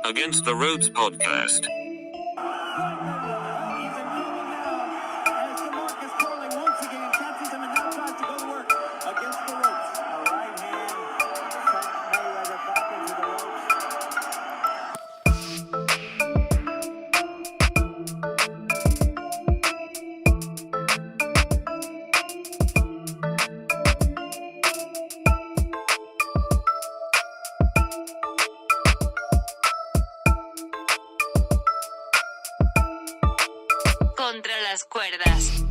Against the Ropes podcast. Contra las cuerdas.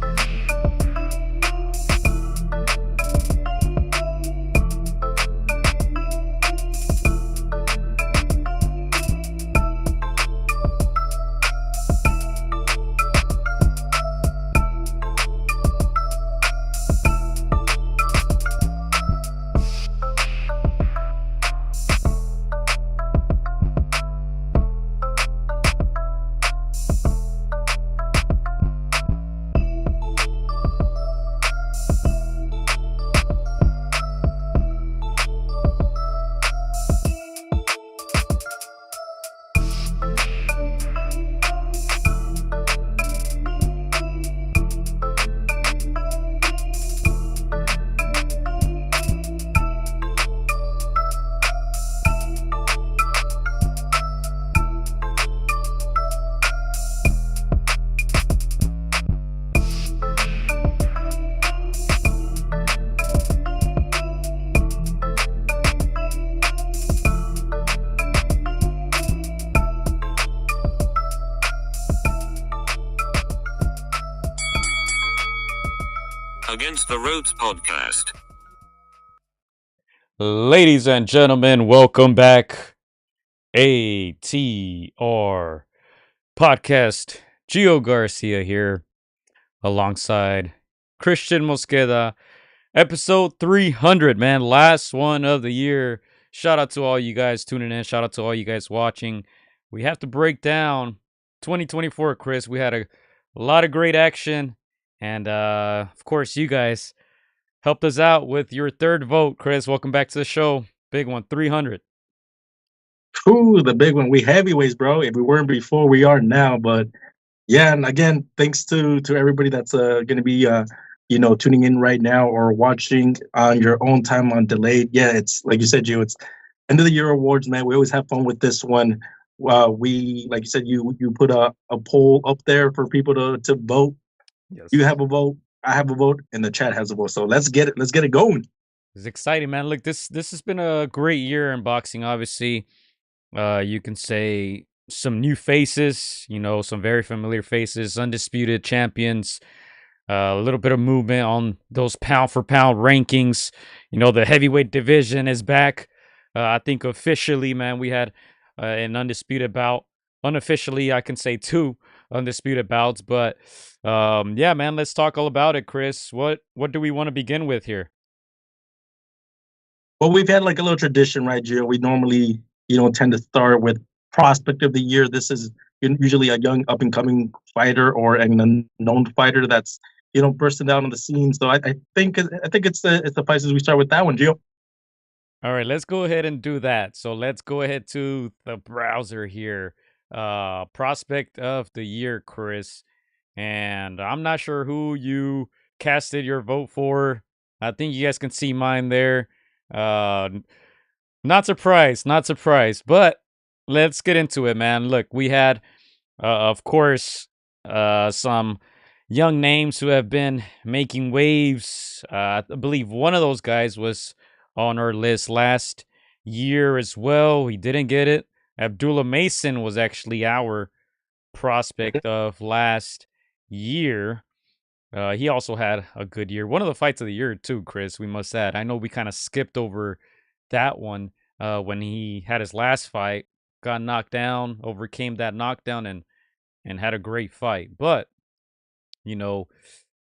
Against the Ropes podcast. Ladies and gentlemen, welcome back. AtR podcast. Gio Garcia here alongside Christian Mosqueda. Episode 300, man. Last one of the year. Shout out to all you guys tuning in. Shout out to all you guys watching. We have to break down 2024, Chris. We had a lot of great action. And, of course, you guys helped us out with your third vote, Chris. Welcome back to the show. Big one, 300. Ooh, the big one. We heavyweights, bro. If we weren't before, we are now. But yeah, and again, thanks to everybody that's going to be tuning in right now or watching on your own time on delayed. Yeah, it's like you said, Gio. It's end of the year awards, man. We always have fun with this one. We, like you said, you put a poll up there for people to vote. Yes. You have a vote. I have a vote, and the chat has a vote. So let's get it. Let's get it going. It's exciting, man. Look, this has been a great year in boxing. Obviously, you can say some new faces, some very familiar faces, undisputed champions, a little bit of movement on those pound for pound rankings. The heavyweight division is back. I think officially, man, we had an undisputed bout. Unofficially, I can say 2 undisputed bouts, but yeah, man, let's talk all about it, Chris. What do we want to begin with here? Well, we've had like a little tradition, right, Gio? We normally, tend to start with prospect of the year. This is usually a young up and coming fighter or an unknown fighter that's, bursting out on the scene. So I think it's the places we start with that one, Gio. All right, let's go ahead and do that. So let's go ahead to the browser here. Prospect of the year, Chris. And I'm not sure who you casted your vote for. I think you guys can see mine there. Not surprised, but let's get into it, man. Look, we had, of course, some young names who have been making waves. I believe one of those guys was on our list last year as well. He didn't get it. Abdullah Mason was actually our prospect of last year. He also had a good year. One of the fights of the year, too, Chris, we must add. I know we kind of skipped over that one when he had his last fight, got knocked down, overcame that knockdown, and had a great fight. But,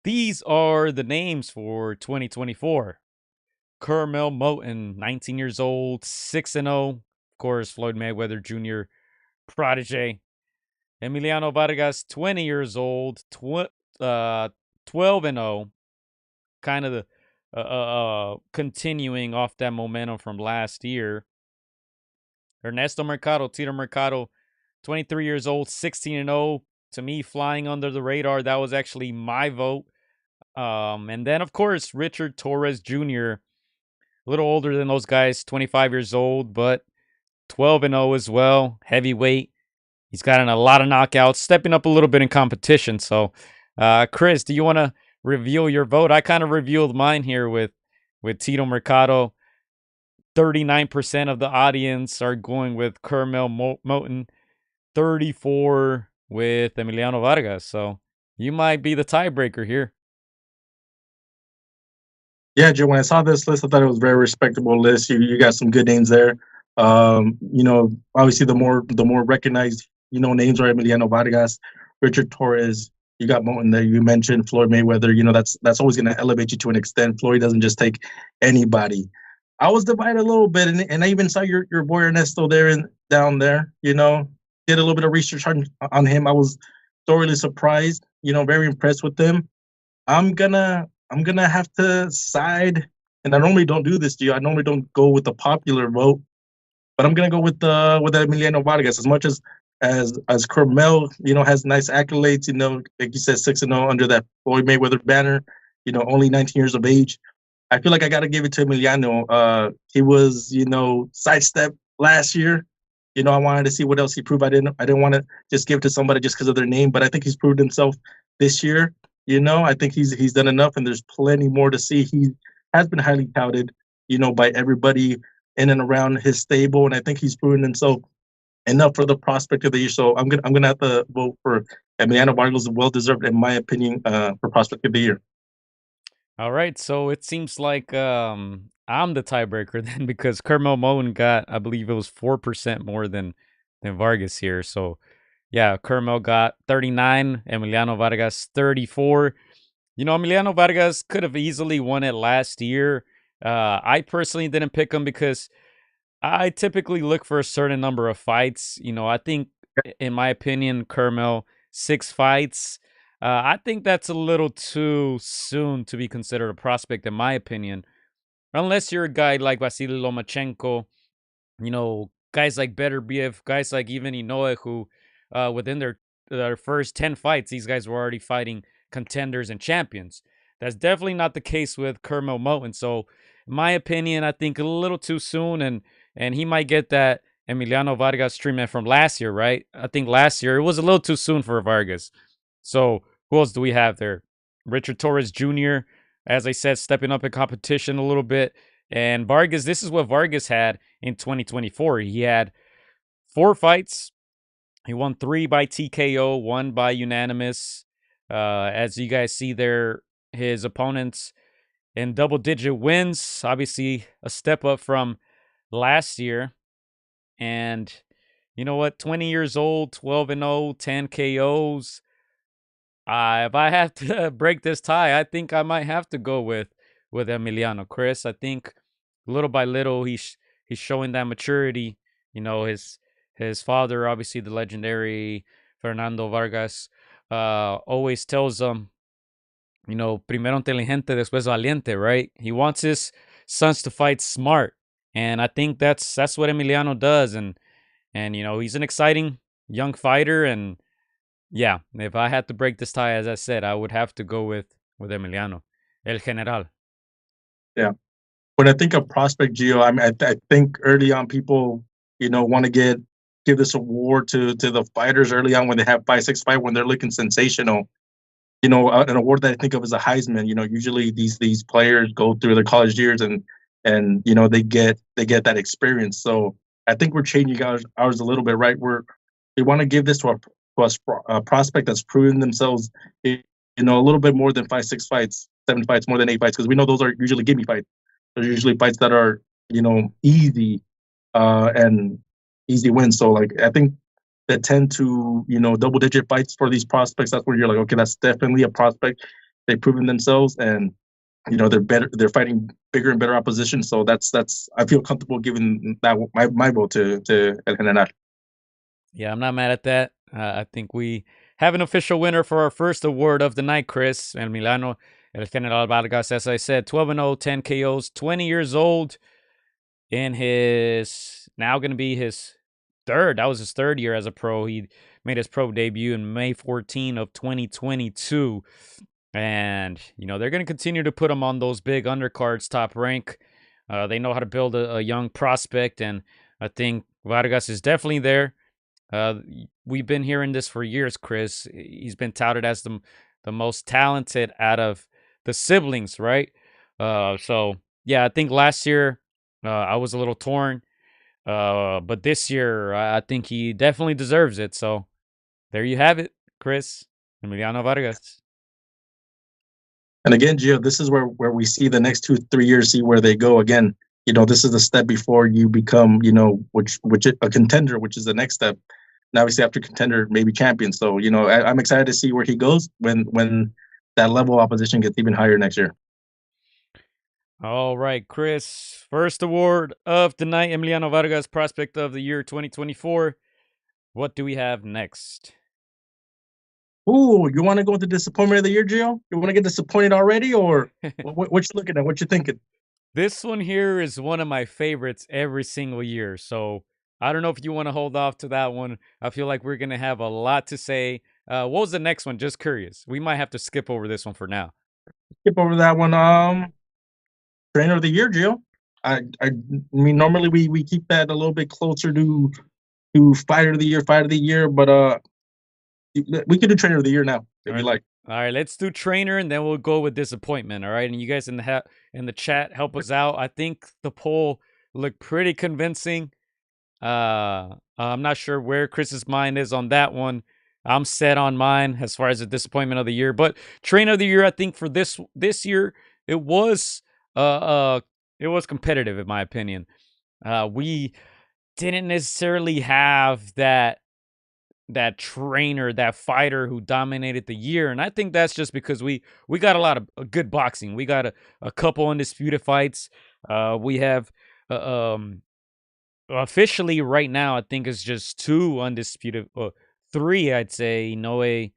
these are the names for 2024. Carmel Moten, 19 years old, 6-0. Of course, Floyd Mayweather Jr. protege. Emiliano Vargas, 20 years old, 12-0. Kind of the continuing off that momentum from last year. Ernesto Mercado, Tito Mercado, 23 years old, 16-0. To me, flying under the radar. That was actually my vote. And then, of course, Richard Torres Jr., a little older than those guys, 25 years old, but 12-0 as well. Heavyweight. He's gotten a lot of knockouts, stepping up a little bit in competition. So, Chris, do you want to reveal your vote? I kind of revealed mine here with Tito Mercado. 39% of the audience are going with Kermel Moton. 34 with Emiliano Vargas. So you might be the tiebreaker here. Yeah, Joe. When I saw this list, I thought it was a very respectable list. You got some good names there. Obviously the more recognized names are Emiliano Vargas, Richard Torres. You got Moten there. You mentioned Floyd Mayweather. That's always going to elevate you to an extent. Floyd doesn't just take anybody. I was divided a little bit, and I even saw your boy Ernesto there and down there. Did a little bit of research on him. I was thoroughly surprised. Very impressed with him. I'm gonna have to side, and I normally don't do this, Gio. I normally don't go with the popular vote, but I'm gonna go with Emiliano Vargas. As much as Carmel, has nice accolades. Like you said, 6-0 under that Floyd Mayweather banner. Only 19 years of age. I feel like I got to give it to Emiliano. He was, sidestep last year. I wanted to see what else he proved. I didn't want to just give it to somebody just because of their name, but I think he's proved himself this year. I think he's done enough, and there's plenty more to see. He has been highly touted, by everybody in and around his stable, and I think he's proven himself enough for the prospect of the year. So I'm gonna have to vote for Emiliano Vargas, well deserved in my opinion, for prospect of the year. All right. So it seems like I'm the tiebreaker then because Kermel Moen got, I believe it was 4% more than Vargas here. So yeah, Kermel got 39, Emiliano Vargas 34. Emiliano Vargas could have easily won it last year. I personally didn't pick him because I typically look for a certain number of fights. I think, in my opinion, Kermel, 6 fights. I think that's a little too soon to be considered a prospect, in my opinion. Unless you're a guy like Vasily Lomachenko, guys like Beterbiev, guys like even Inoue, who within their first 10 fights, these guys were already fighting contenders and champions. That's definitely not the case with Kermel Moten. So, in my opinion, I think a little too soon, and he might get that Emiliano Vargas treatment from last year, right? I think last year it was a little too soon for Vargas. So, who else do we have there? Richard Torres Jr., as I said, stepping up in competition a little bit. And Vargas, this is what Vargas had in 2024. He had 4 fights. He won 3 by TKO, 1 by unanimous. As you guys see there, his opponents in double-digit wins. Obviously, a step up from last year. And you know what? 20 years old, 12-0, 10 KOs. If I have to break this tie, I think I might have to go with Emiliano. Chris, I think little by little he's showing that maturity. His father, obviously the legendary Fernando Vargas, always tells him, primero inteligente, después valiente, right? He wants his sons to fight smart, and I think that's what Emiliano does, and he's an exciting young fighter, and yeah, if I had to break this tie, as I said, I would have to go with Emiliano, El General. Yeah. When I think of prospect, Geo, I think early on people, want to give this award to the fighters early on when they have 5-6 fight when they're looking sensational. An award that I think of as a Heisman. Usually these players go through their college years and they get that experience. So I think we're changing ours a little bit, right? We want to give this to a prospect that's proven themselves, a little bit more than 5-6 fights, 7 fights, more than 8 fights, because we know those are usually gimme fights. They're usually fights that are easy and easy wins. So like I think that tend to double digit fights for these prospects. That's where you're like, okay, that's definitely a prospect. They've proven themselves, and they're better. They're fighting bigger and better opposition. So that's I feel comfortable giving that my vote to El General. Yeah, I'm not mad at that. I think we have an official winner for our first award of the night, Chris. Emiliano El General Vargas, as I said, 12-0, 10 KOs, 20 years old. In his now going to be his third. That was his third year as a pro. He made his pro debut in May 14 of 2022. And, they're going to continue to put him on those big undercards, top rank. They know how to build a young prospect, and I think Vargas is definitely there. We've been hearing this for years, Chris. He's been touted as the most talented out of the siblings, right? So, yeah, I think last year I was a little torn. But this year, I think he definitely deserves it. So there you have it, Chris. Emiliano Vargas. And again, Gio, this is where we see the next 2-3 years, see where they go. Again, this is the step before you become, which a contender, which is the next step. Now, obviously, after contender, maybe champion. So, I'm excited to see where he goes when that level of opposition gets even higher next year. All right, Chris. First award of the night, Emiliano Vargas, Prospect of the Year 2024. What do we have next? Ooh, you want to go with the disappointment of the year, Gio? You want to get disappointed already, or what you looking at? What you thinking? This one here is one of my favorites every single year. So I don't know if you want to hold off to that one. I feel like we're going to have a lot to say. What was the next one? Just curious. We might have to skip over this one for now. Skip over that one. Trainer of the year, Gio. I mean, normally we keep that a little bit closer to fighter of the year, but we could do trainer of the year now if you like. All right, let's do trainer, and then we'll go with disappointment. All right, and you guys in the chat help us out. I think the poll looked pretty convincing. I'm not sure where Chris's mind is on that one. I'm set on mine as far as the disappointment of the year, but trainer of the year, I think for this year it was competitive in my opinion. We didn't necessarily have that trainer, that fighter who dominated the year. And I think that's just because we got a lot of good boxing. We got a couple undisputed fights. We have officially right now, I think it's just 2 undisputed, 3, I'd say. Two.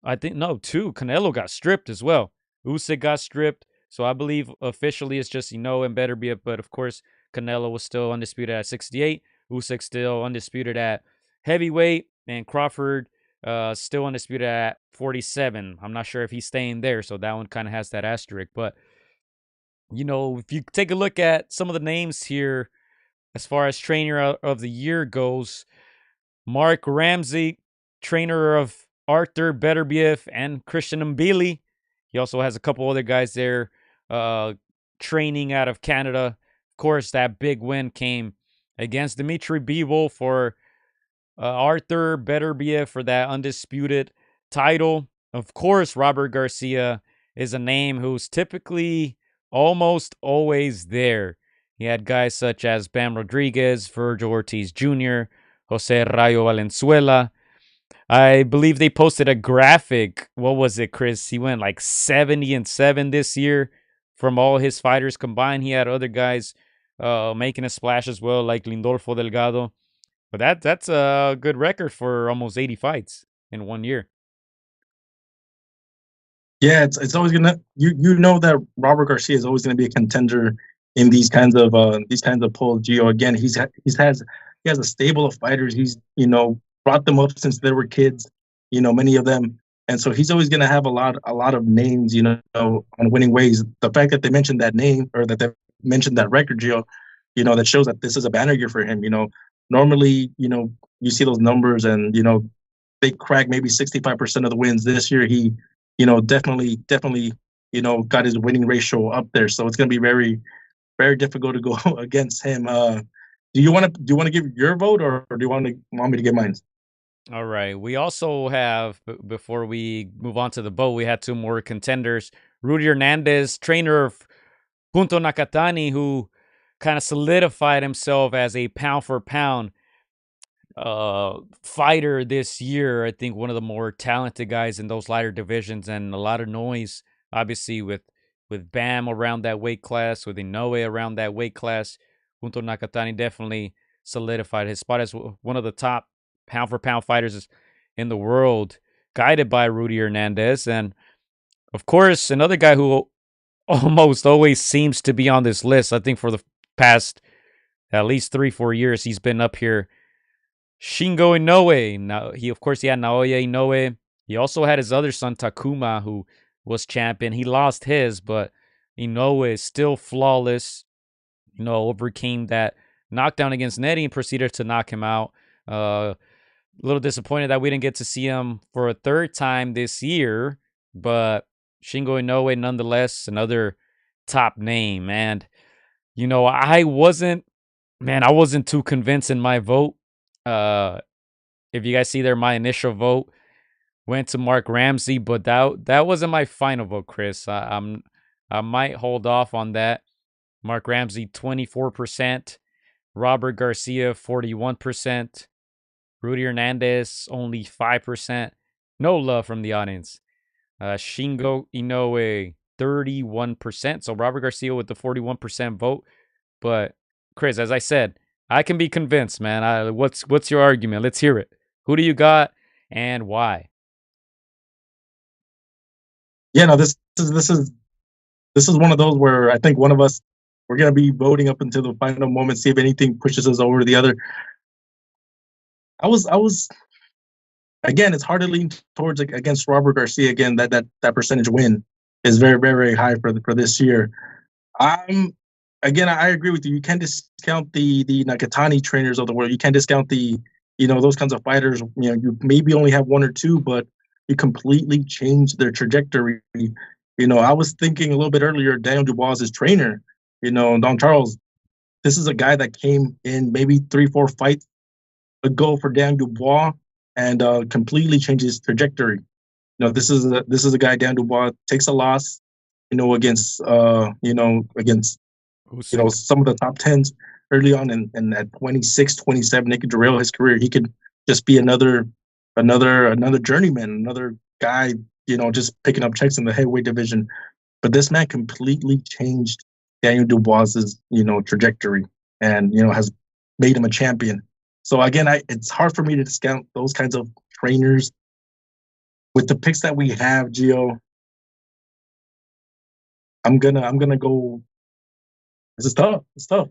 Canelo got stripped as well. Usyk got stripped. So I believe officially it's just Inoue and Beterbiev, but of course Canelo was still undisputed at 68. Usyk still undisputed at heavyweight, and Crawford still undisputed at 47. I'm not sure if he's staying there, so that one kind of has that asterisk. But if you take a look at some of the names here, as far as trainer of the year goes, Mark Ramsey, trainer of Arthur Beterbiev and Christian Mbili. He also has a couple other guys there training out of Canada. Of course, that big win came against Dmitry Bivol for Arthur Beterbiev for that undisputed title. Of course, Robert Garcia is a name who's typically almost always there. He had guys such as Bam Rodriguez, Virgil Ortiz Jr., Jose Rayo Valenzuela. I believe they posted a graphic. What was it, Chris? He went like 70-7 this year from all his fighters combined. He had other guys making a splash as well, like Lindolfo Delgado. But that's a good record for almost 80 fights in 1 year. Yeah, it's always gonna you know that Robert Garcia is always gonna be a contender in these kinds of polls. Gio, again, he has a stable of fighters. He's brought them up since they were kids. Many of them, and so he's always gonna have a lot of names. On winning ways. The fact that they mentioned that name or that they mentioned that record, Gio, that shows that this is a banner year for him. Normally, you see those numbers and they crack maybe 65% of the wins. This year, he definitely, got his winning ratio up there. So it's going to be very, very difficult to go against him. Do you want to give your vote, or do you want me to give mine? All right. We also have, before we move on to the vote, we had 2 more contenders. Rudy Hernandez, trainer of Punto Nakatani, who kind of solidified himself as a pound-for-pound fighter this year. I think one of the more talented guys in those lighter divisions, and a lot of noise, obviously, with Bam around that weight class, with Inoue around that weight class. Punto Nakatani definitely solidified his spot as one of the top pound-for-pound fighters in the world, guided by Rudy Hernandez. And, of course, another guy who almost always seems to be on this list, I think for the past at least 3-4 years, he's been up here Shingo Inoue. Now he had Naoya Inoue. He also had his other son Takuma, who was champion. He lost his, but Inoue is still flawless. Overcame that knockdown against Nettie and proceeded to knock him out. A little disappointed that we didn't get to see him for a third time this year, but Shingo Inoue, nonetheless, another top name. And I wasn't too convinced in my vote. Uh, if you guys see there, my initial vote went to Mark Ramsey, but that wasn't my final vote, Chris. I might hold off on that. Mark Ramsey 24%, Robert Garcia 41%, Rudy Hernandez only 5%. No love from the audience. Shingo Inoue 31%. So Robert Garcia with the 41% vote. But Chris, as I said, I can be convinced, man. What's your argument? Let's hear it. Who do you got and why? Yeah, no, this is one of those where I think one of us we're gonna be voting up until the final moment, see if anything pushes us over the other. I was again, it's hard to lean towards against Robert Garcia again. That percentage win is very very very high for this year. I'm again, I agree with you. You can't discount the Nakatani trainers of the world. You can't discount the those kinds of fighters. You maybe only have one or two, but you completely change their trajectory. I was thinking a little bit earlier, Daniel Dubois' trainer, Don Charles. This is a guy that came in maybe 3-4 fights ago for Dan Dubois and completely changed his trajectory. This is a guy, Dan Dubois, takes a loss, against against Usyk. some of the top tens early on, and at 26, 27, it could derail his career. He could just be another journeyman, another guy, just picking up checks in the heavyweight division. But this man completely changed Daniel Dubois's, trajectory, and has made him a champion. So again, it's hard for me to discount those kinds of trainers. With the picks that we have, Gio, I'm gonna go. This is tough. It's tough.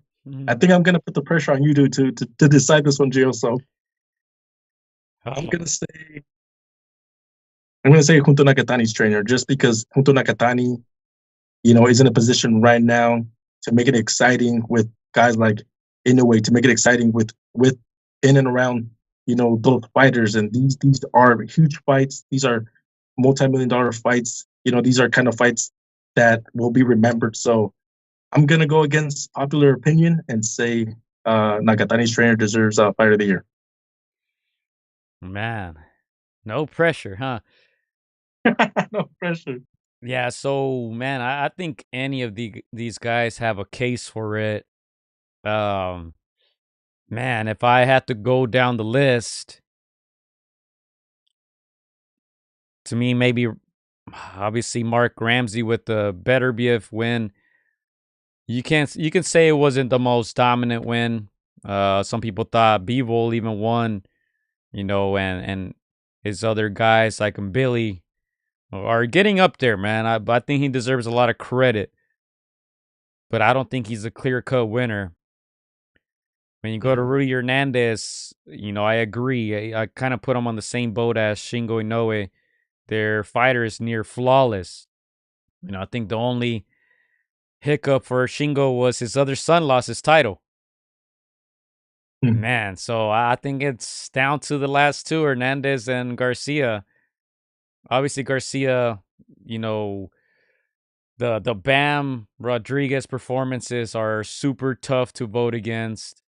I think I'm gonna put the pressure on you to decide this one, Gio. So I'm gonna say Junto Nakatani's trainer, just because Junto Nakatani, is in a position right now to make it exciting with guys like Inoue, to make it exciting with in and around, those fighters. And these are huge fights. These are multi-million-dollar fights. These are kind of fights that will be remembered. So I'm gonna go against popular opinion and say Nakatani's trainer deserves Fighter of the Year. Man, no pressure, huh? No pressure. Yeah, so man, I think any of these guys have a case for it. Um, Man, if I had to go down the list, to me, maybe obviously Mark Ramsey with the Better BF win. You can say it wasn't the most dominant win. Some people thought Bivol even won, and his other guys like Billy are getting up there, man. I think he deserves a lot of credit, but I don't think he's a clear cut winner. When you go to Rudy Hernandez, I agree. I kind of put him on the same boat as Shingo Inoue. Their fighter is near flawless. I think the only hiccup for Shingo was his other son lost his title. Hmm. Man, so I think it's down to the last two, Hernandez and Garcia. Obviously, Garcia, you know, the Bam Rodriguez performances are super tough to vote against.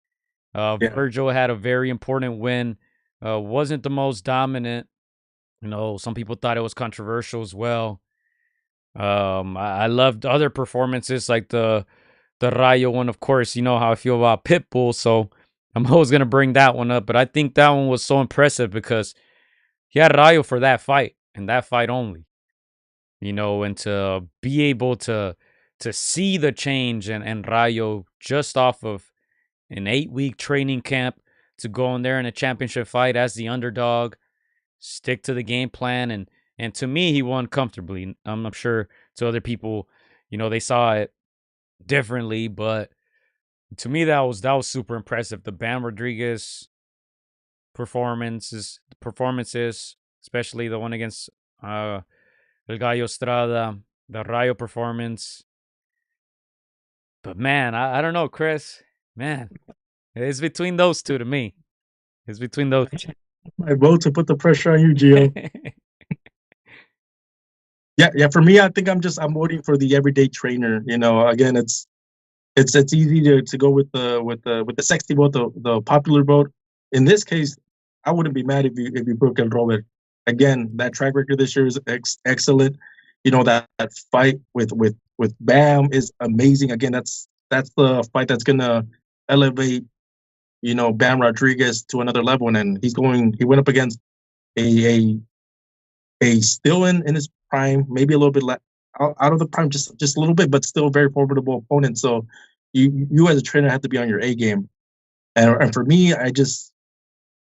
Yeah. Virgil had a very important win. Wasn't the most dominant. Some people thought it was controversial as well. I loved other performances like the Rayo one. Of course, you know how I feel about Pitbull, so I'm always gonna bring that one up. But I think that one was so impressive because he had Rayo for that fight and that fight only. And to be able to see the change and Rayo just off of an 8-week training camp to go in there in a championship fight as the underdog, stick to the game plan, and to me he won comfortably. I'm sure to other people, they saw it differently, but to me that was super impressive. The Bam Rodriguez performances, especially the one against El Gallo Estrada, the Rayo performance. But man, I don't know, Chris. Man, it's between those two to me. It's between those. My vote to put the pressure on you, Gio. Yeah. For me, I think I'm voting for the everyday trainer. Again, it's easy to go with the sexy vote, the popular vote. In this case, I wouldn't be mad if you put El Robert. Again, that track record this year is excellent. That fight with Bam is amazing. Again, that's the fight that's gonna elevate Bam Rodriguez to another level, and he went up against a still in his prime, maybe a little bit out of the prime, just a little bit, but still very formidable opponent. So you as a trainer have to be on your A game. And for me, I just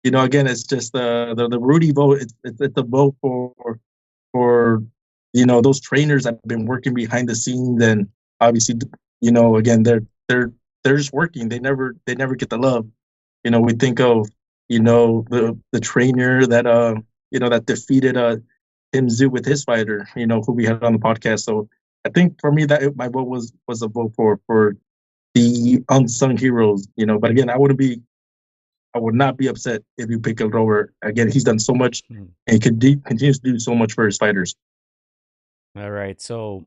again, it's just the Rudy vote. It's a vote for those trainers that have been working behind the scenes, and obviously again they're just working. They never get the love. We think of the trainer that that defeated Tim Zoo with his fighter, who we had on the podcast. So I think for me that my vote was a vote for the unsung heroes. But again, I would not be upset if you pick El Robert. Again, he's done so much and continues to do so much for his fighters. All right, so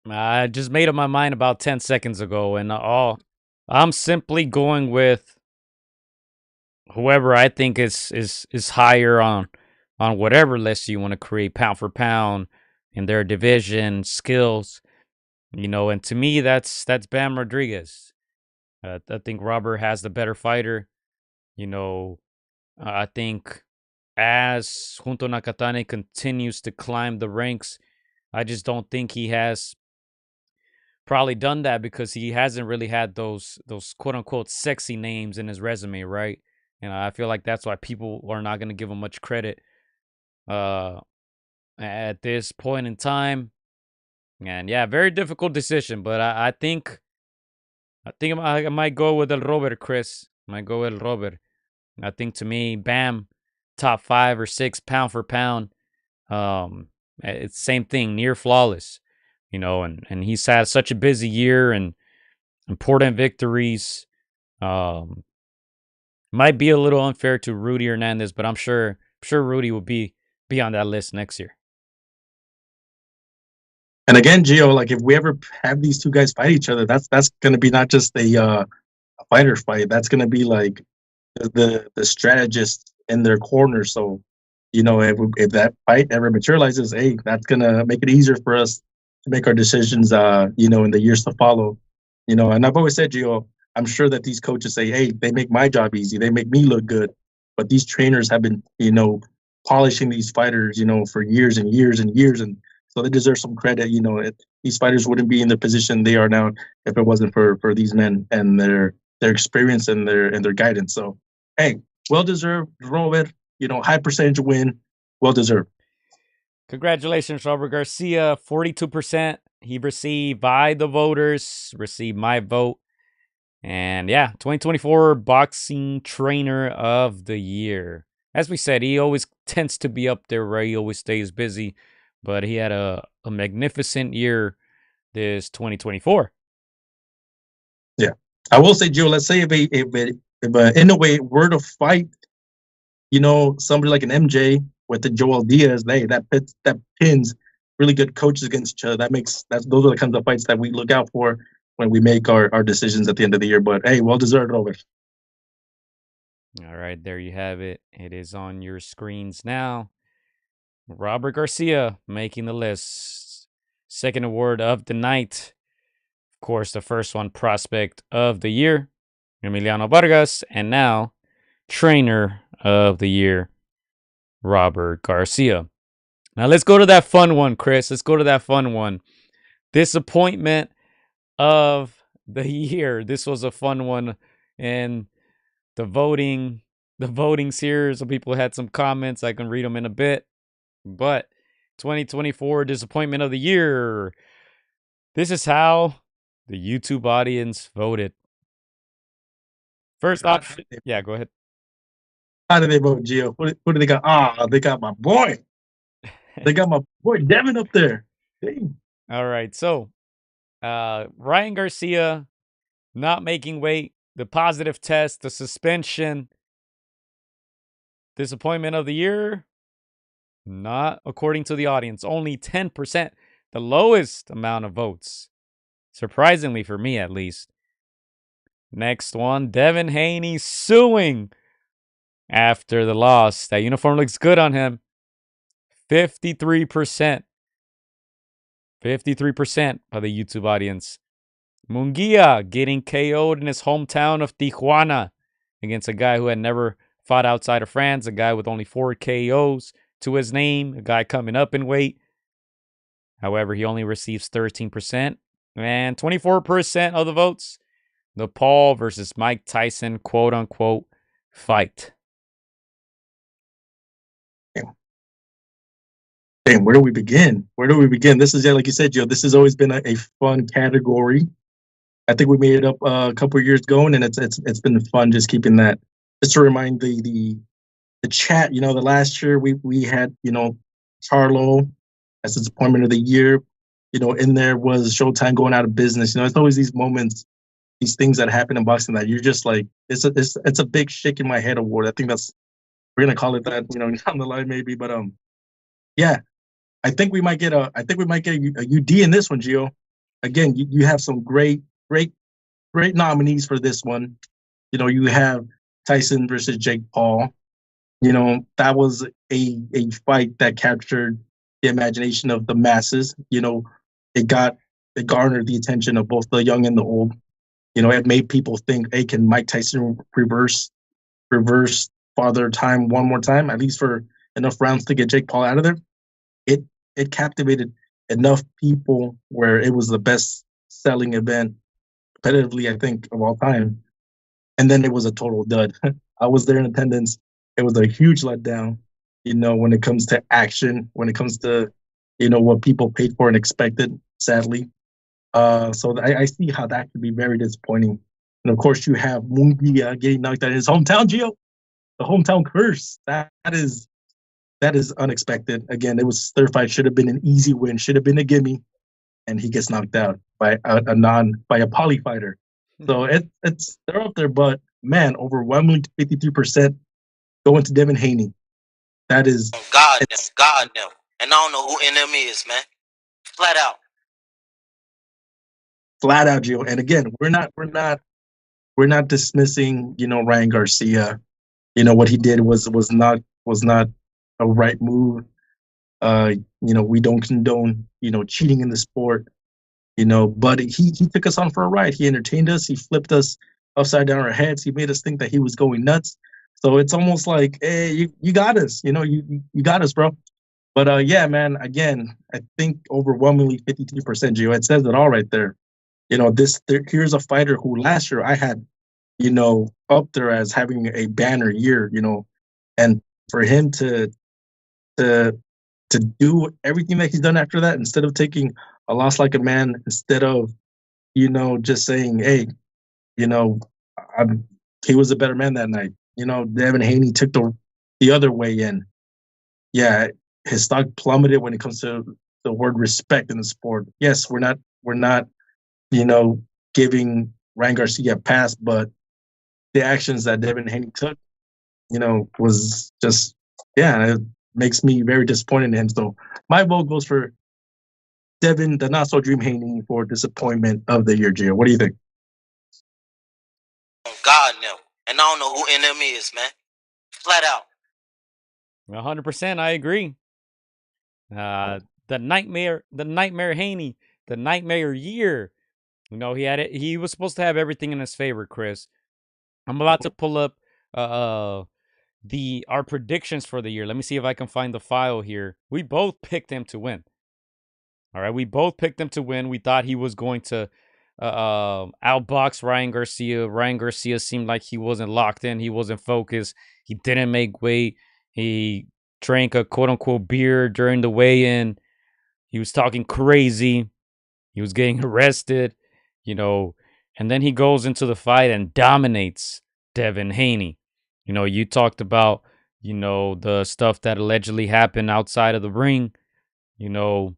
I just made up my mind about 10 seconds ago, and I'm simply going with whoever I think is higher on whatever list you want to create, pound for pound, in their division, skills, and to me that's Bam Rodriguez. I think Robert has the better fighter. I think as Junto Nakatane continues to climb the ranks, I just don't think he has probably done that because he hasn't really had those quote unquote sexy names in his resume, right? And I feel like that's why people are not going to give him much credit at this point in time. And yeah, very difficult decision, but I think I might go with El Robert, Chris. I might go with El Robert. I think to me, Bam, top 5 or 6 pound for pound. It's same thing, near flawless, and he's had such a busy year and important victories. Might be a little unfair to Rudy Hernandez, but I'm sure Rudy will be on that list next year. And again, Gio, like if we ever have these two guys fight each other, that's going to be not just a fighter fight. That's going to be like the strategist in their corner. So, if that fight ever materializes, hey, that's going to make it easier for us to make our decisions, in the years to follow. And I've always said, Gio, I'm sure that these coaches say, hey, they make my job easy. They make me look good. But these trainers have been, polishing these fighters, for years and years and years. And so they deserve some credit. These fighters wouldn't be in the position they are now if it wasn't for these men and their experience and their guidance. So, hey, well deserved, Robert. High percentage win, well deserved. Congratulations, Robert Garcia. 42% he received by the voters. Received my vote, and yeah, 2024 boxing trainer of the year. As we said, he always tends to be up there, right? He always stays busy. But he had a magnificent year this 2024. Yeah. I will say, Joe, let's say if in a way were to fight, somebody like an MJ with the Joel Diaz, that pins really good coaches against each other. Those are the kinds of fights that we look out for when we make our decisions at the end of the year. But hey, well deserved, Robert. All right, there you have it. It is on your screens now. Robert Garcia making the list. Second award of the night. Of course, the first one, prospect of the year, Emiliano Vargas. And now, trainer of the year, Robert Garcia. Now, let's go to that fun one, Chris. Let's go to that fun one. Disappointment of the year. This was a fun one. And the voting's here. Some people had some comments. I can read them in a bit. But 2024 disappointment of the year. This is how the YouTube audience voted. First option. Yeah, go ahead. How did they vote, Gio? Who do they got? They got my boy. They got my boy Devin up there. Dang. All right. So, Ryan Garcia not making weight, the positive test, the suspension, disappointment of the year. Not according to the audience. Only 10%, the lowest amount of votes. Surprisingly for me, at least. Next one, Devin Haney suing after the loss. That uniform looks good on him. 53%. 53% of the YouTube audience. Munguia getting KO'd in his hometown of Tijuana against a guy who had never fought outside of France, a guy with only 4 KOs to his name, a guy coming up in weight. However, he only receives 13%. And 24% of the votes, the Paul versus Mike Tyson quote-unquote fight. Damn, where do we begin? Where do we begin? This is, yeah, like you said, Joe, this has always been a fun category. I think we made it up a couple of years going, and it's been fun just keeping that. Just to remind the chat, the last year we had, Charlo as disappointment of the year. In there was Showtime going out of business. It's always these moments, these things that happen in boxing that you're just like, it's a big shake in my head award. I think we're gonna call it that, down the line maybe. But yeah, I think we might get a UD in this one, Gio. Again, you have some great nominees for this one. You have Tyson versus Jake Paul. That was a fight that captured the imagination of the masses. It garnered the attention of both the young and the old. It made people think, hey, can Mike Tyson reverse Father Time one more time, at least for enough rounds to get Jake Paul out of there? It captivated enough people where it was the best selling event competitively, I think, of all time. And then it was a total dud. I was there in attendance. It was a huge letdown, when it comes to action, when it comes to, what people paid for and expected, sadly. So I see how that could be very disappointing. And of course, you have Munguia getting knocked out in his hometown, Gio. The hometown curse. That is unexpected. Again, it was their fight. Should have been an easy win. Should have been a gimme, and he gets knocked out by a poly fighter. So it's they're up there, but man, overwhelmingly 53% going to Devin Haney. That is God no. And I don't know who NM is, man. Flat out, Gio. And again, we're not dismissing, Ryan Garcia. What he did was not a right move. We don't condone, cheating in the sport. But he took us on for a ride. He entertained us. He flipped us upside down our heads. He made us think that he was going nuts. So it's almost like, hey, you got us. You got us, bro. But yeah, man. Again, I think overwhelmingly 53%. Gio, it says it all right there. Here's a fighter who last year I had, up there as having a banner year. And for him to do everything that he's done after that, instead of taking a loss like a man, instead of, just saying, hey, he was a better man that night. Devin Haney took the other way in. Yeah, his stock plummeted when it comes to the word respect in the sport. Yes, we're not, giving Ryan Garcia a pass, but the actions that Devin Haney took, was just, it makes me very disappointed in him. So my vote goes for Devin, the not so dream Haney, for disappointment of the year, Gio. What do you think? God no. And I don't know who NM is, man. Flat out. 100%, I agree. The nightmare Haney, the nightmare year. He had it. He was supposed to have everything in his favor, Chris. I'm about to pull up our predictions for the year. Let me see if I can find the file here. We both picked him to win. All right, we both picked him to win. We thought he was going to outbox Ryan Garcia. Ryan Garcia seemed like he wasn't locked in. He wasn't focused. He didn't make weight. He drank a quote-unquote beer during the weigh-in. He was talking crazy. He was getting arrested, and then he goes into the fight and dominates Devin Haney. You talked about, the stuff that allegedly happened outside of the ring, you know,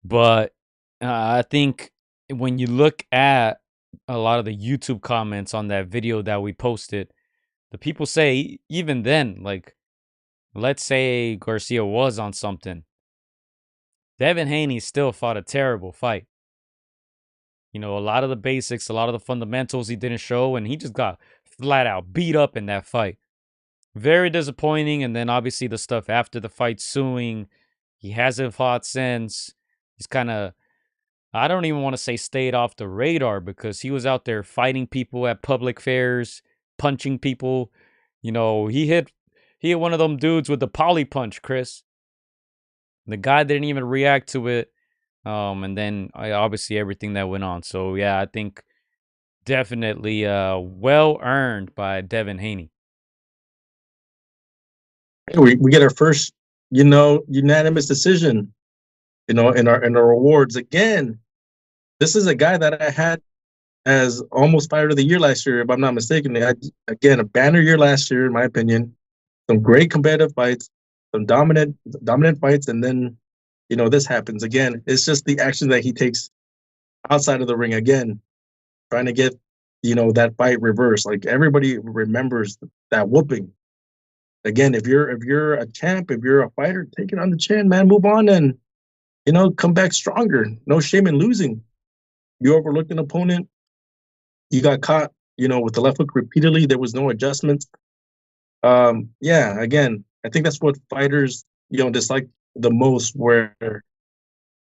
but I think when you look at a lot of the YouTube comments on that video that we posted, the people say even then, like, let's say Garcia was on something, Devin Haney still fought a terrible fight. A lot of the basics, a lot of the fundamentals he didn't show, and he just got flat out beat up in that fight. Very disappointing. And then obviously the stuff after the fight, suing. He hasn't fought since. He's kind of, I don't even want to say stayed off the radar, because he was out there fighting people at public fairs, punching people. He hit one of them dudes with the poly punch, Chris. The guy didn't even react to it. And then obviously everything that went on. So yeah, I think definitely well earned by Devin Haney. Hey, we get our first, unanimous decision, in our awards again. This is a guy that I had as almost fighter of the year last year, if I'm not mistaken. Again, a banner year last year, in my opinion. Some great competitive fights, some dominant fights, and then, this happens again. It's just the action that he takes outside of the ring again, trying to get, that fight reversed. Like, everybody remembers that whooping. Again, if you're a champ, if you're a fighter, take it on the chin, man. Move on and, come back stronger. No shame in losing. You overlooked an opponent. You got caught, with the left hook repeatedly. There was no adjustments. Yeah, again, I think that's what fighters, dislike the most, where a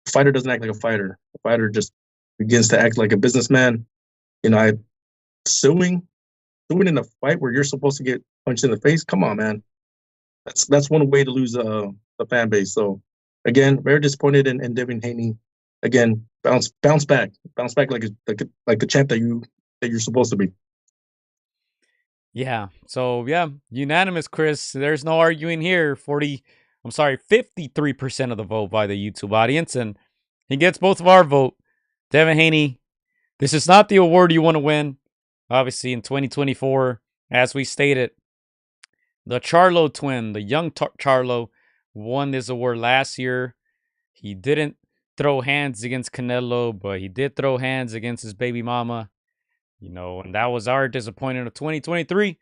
fighter doesn't act like a fighter. A fighter just begins to act like a businessman. I suing in a fight where you're supposed to get punched in the face. Come on, man. That's one way to lose the fan base. So again, very disappointed in Devin Haney. Again, bounce back like the champ that you're supposed to be. Yeah. So yeah, unanimous, Chris. There's no arguing here. 53% of the vote by the YouTube audience, and he gets both of our vote. Devin Haney, this is not the award you want to win. Obviously, in 2024, as we stated, the Charlo twin, the young Charlo, won this award last year. He didn't throw hands against Canelo, but he did throw hands against his baby mama. And that was our disappointment of 2023.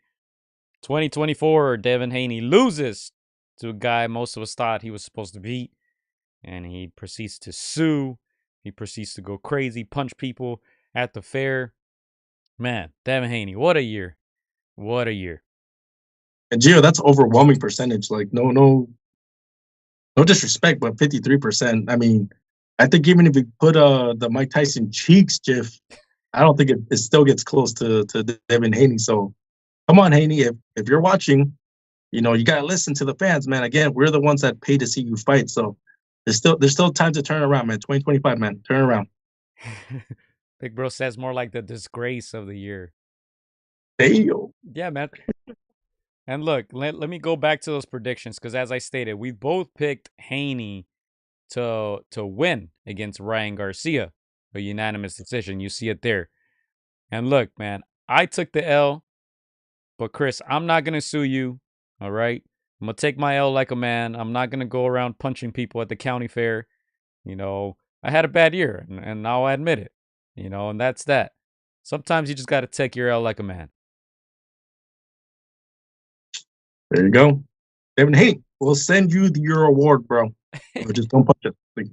2024, Devin Haney loses to a guy most of us thought he was supposed to beat, and he proceeds to sue. He proceeds to go crazy, punch people at the fair. Man, Devin Haney, what a year. What a year. And Gio, that's overwhelming percentage. Like, no disrespect, but 53%. I mean, I think even if you put the Mike Tyson cheeks gif, I don't think it still gets close to Devin Haney. So come on, Haney, if you're watching, you gotta listen to the fans, man. Again, we're the ones that pay to see you fight. So there's still time to turn around, man. 2025, man. Turn around. Big Bro says more like the disgrace of the year. Damn. Yeah, man. And look, let me go back to those predictions, because as I stated, we both picked Haney to win against Ryan Garcia, a unanimous decision. You see it there. And look, man, I took the L, but Chris, I'm not going to sue you, all right? I'm going to take my L like a man. I'm not going to go around punching people at the county fair. I had a bad year, and now I admit it, and that's that. Sometimes you just got to take your L like a man. There you go. Devin Haney, we'll send you your award, bro. Just don't punch it, please.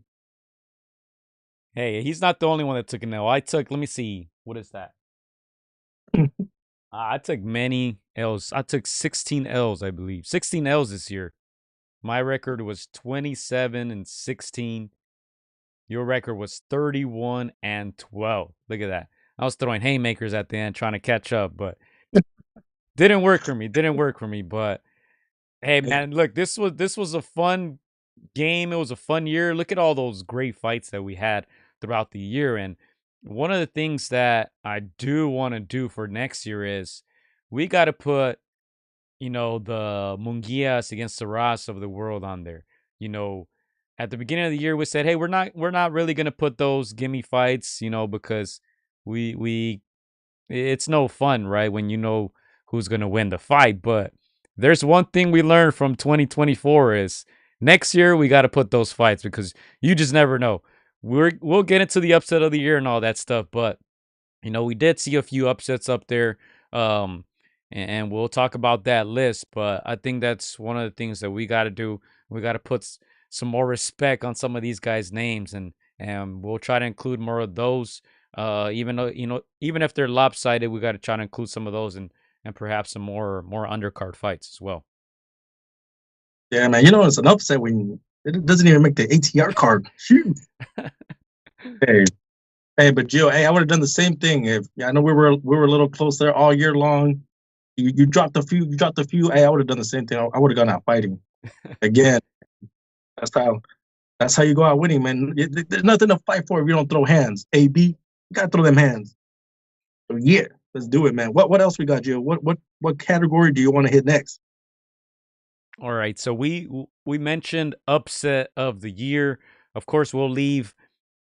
Hey, he's not the only one that took an L. I took, let me see, what is that? I took many L's. I took 16 L's, I believe. 16 L's this year. My record was 27-16. Your record was 31-12. Look at that. I was throwing haymakers at the end trying to catch up, but didn't work for me. But hey, man, look, this was a fun game. It was a fun year. Look at all those great fights that we had throughout the year. And one of the things that I do want to do for next year is we got to put, the Munguias against the Ross of the world on there. At the beginning of the year, we said, hey, we're not really going to put those gimme fights, because we it's no fun, right? When who's going to win the fight. But there's one thing we learned from 2024 is next year we got to put those fights because you just never know. We'll get into the upset of the year and all that stuff, but we did see a few upsets up there. And we'll talk about that list, but I think that's one of the things that we got to do. We got to put some more respect on some of these guys' names, and we'll try to include more of those. Even though even if they're lopsided, we got to try to include some of those and perhaps some more undercard fights as well. Yeah, man. It's an upset when it doesn't even make the ATR card. Shoot. Hey, but Gio, hey, I would have done the same thing if I know we were a little close there all year long. You dropped a few. Hey, I would have done the same thing. I would have gone out fighting again. That's how you go out winning, man. There's nothing to fight for if you don't throw hands. AB, you gotta throw them hands. So yeah, let's do it, man. What else we got, Gio? What category do you want to hit next? All right, so we mentioned upset of the year. Of course, we'll leave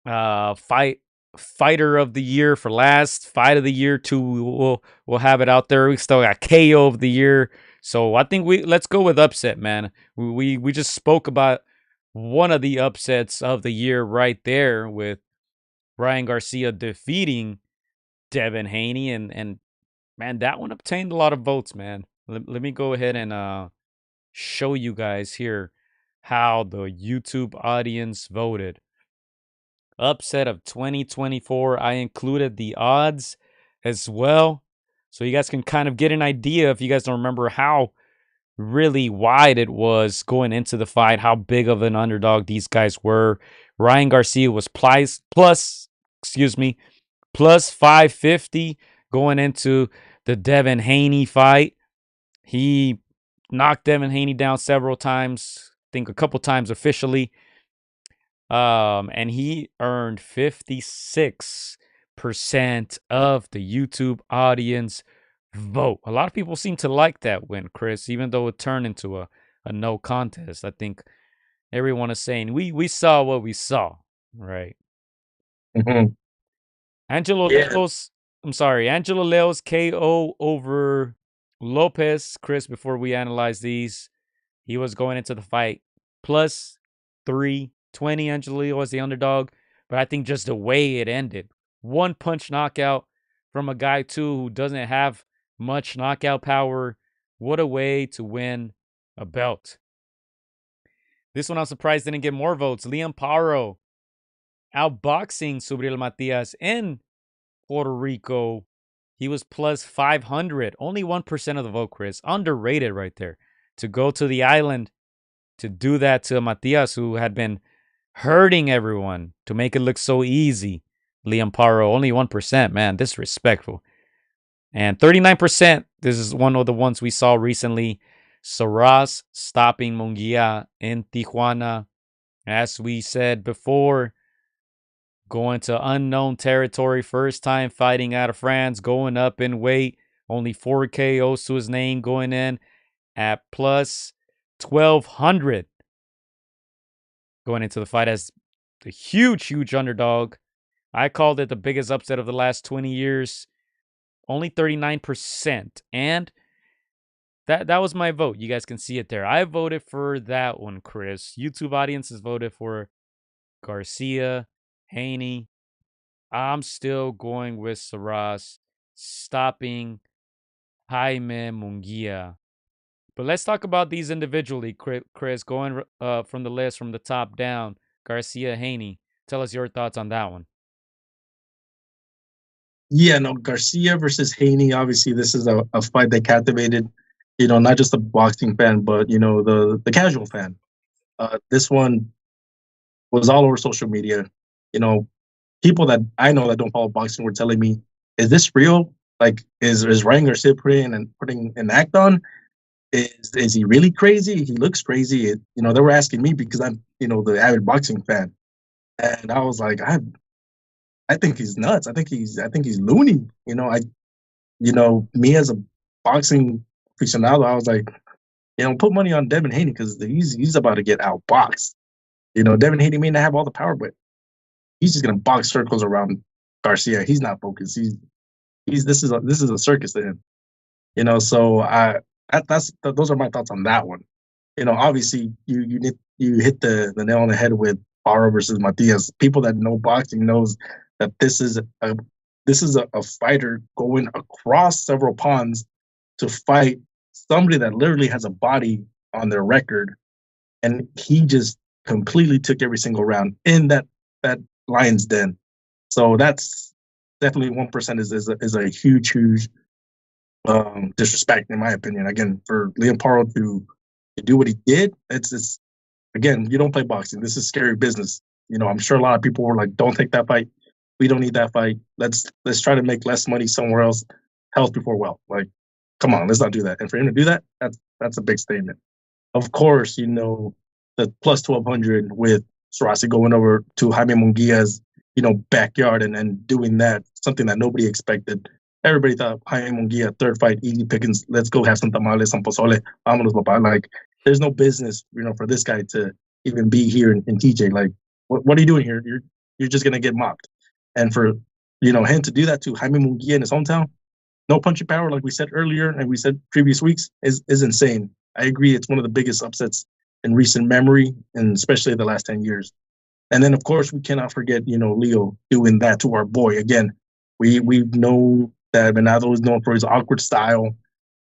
fighter of the year for last. Fight of the year too. We'll have it out there. We still got KO of the year. So I think let's go with upset, man. We just spoke about one of the upsets of the year right there with Ryan Garcia defeating Devin Haney, and man, that one obtained a lot of votes, man. Let me go ahead and show you guys here how the YouTube audience voted. Upset of 2024. I included the odds as well, so you guys can kind of get an idea if you guys don't remember how really wide it was going into the fight, how big of an underdog these guys were. Ryan Garcia was plus 550 going into the Devin Haney fight. He knocked Devin Haney down several times, I think a couple times officially. And he earned 56% of the YouTube audience vote. A lot of people seem to like that win, Chris, even though it turned into a no contest. I think everyone is saying we saw what we saw, right? Mm-hmm. Angelo Leo's KO over Lopez. Chris, before we analyze these, he was going into the fight plus 320. Angelo Leo was the underdog, but I think just the way it ended, one punch knockout from a guy too who doesn't have much knockout power. What a way to win a belt. This one I'm surprised didn't get more votes. Liam Paro outboxing Subriel Matias in Puerto Rico. He was plus 500. Only 1% of the vote, Chris. Underrated right there. To go to the island to do that to Matias, who had been hurting everyone, to make it look so easy. Liam Paro, only 1%. Man, disrespectful. And 39%, this is one of the ones we saw recently. Saras stopping Munguia in Tijuana. As we said before, going to unknown territory, first time fighting out of France, going up in weight. Only 4 KOs to his name going in at plus 1,200. Going into the fight as the huge underdog. I called it the biggest upset of the last 20 years. Only 39%. And that was my vote. You guys can see it there. I voted for that one, Chris. YouTube audiences voted for Garcia, Haney. I'm still going with Saras stopping Jaime Munguia. But let's talk about these individually, Chris. Going from the list from the top down, Garcia, Haney. Tell us your thoughts on that one. Yeah, no, Garcia versus Haney. Obviously, this is a fight that captivated, not just the boxing fan, but the casual fan. This one was all over social media. People that I know that don't follow boxing were telling me, "Is this real? Like, is Ryan Garcia putting an act on? Is he really crazy? He looks crazy." They were asking me because I'm the avid boxing fan, and I was like, I think he's nuts. I think he's loony. Me as a boxing aficionado, I was like, put money on Devin Haney because he's about to get outboxed. Devin Haney may not have all the power, but he's just gonna box circles around Garcia. He's not focused. This is a circus to him. So those are my thoughts on that one. Obviously you hit the nail on the head with Barrow versus Matias. People that know boxing knows that this is a fighter going across several ponds to fight somebody that literally has a body on their record, and he just completely took every single round in that lion's den. So that's definitely 1% is a huge disrespect in my opinion. Again, for Liam Paro to do what he did, it's again, you don't play boxing. This is scary business. I'm sure a lot of people were like, "Don't take that fight. We don't need that fight. Let's try to make less money somewhere else. Health before wealth." Like, come on, let's not do that. And for him to do that, that's a big statement. Of course, the plus 1200 with Sarasi going over to Jaime Munguia's, backyard and doing that, something that nobody expected. Everybody thought Jaime Munguia, third fight, easy pickings. Let's go have some tamales, some pozole. Vámonos, papá. Like, there's no business, for this guy to even be here in TJ. Like, what are you doing here? You're just gonna get mopped. And for him to do that to Jaime Munguia in his hometown, no punching power, like we said earlier and we said previous weeks, is insane. I agree. It's one of the biggest upsets in recent memory, and especially the last 10 years. And then, of course, we cannot forget, Leo doing that to our boy. Again, we know that Venado is known for his awkward style,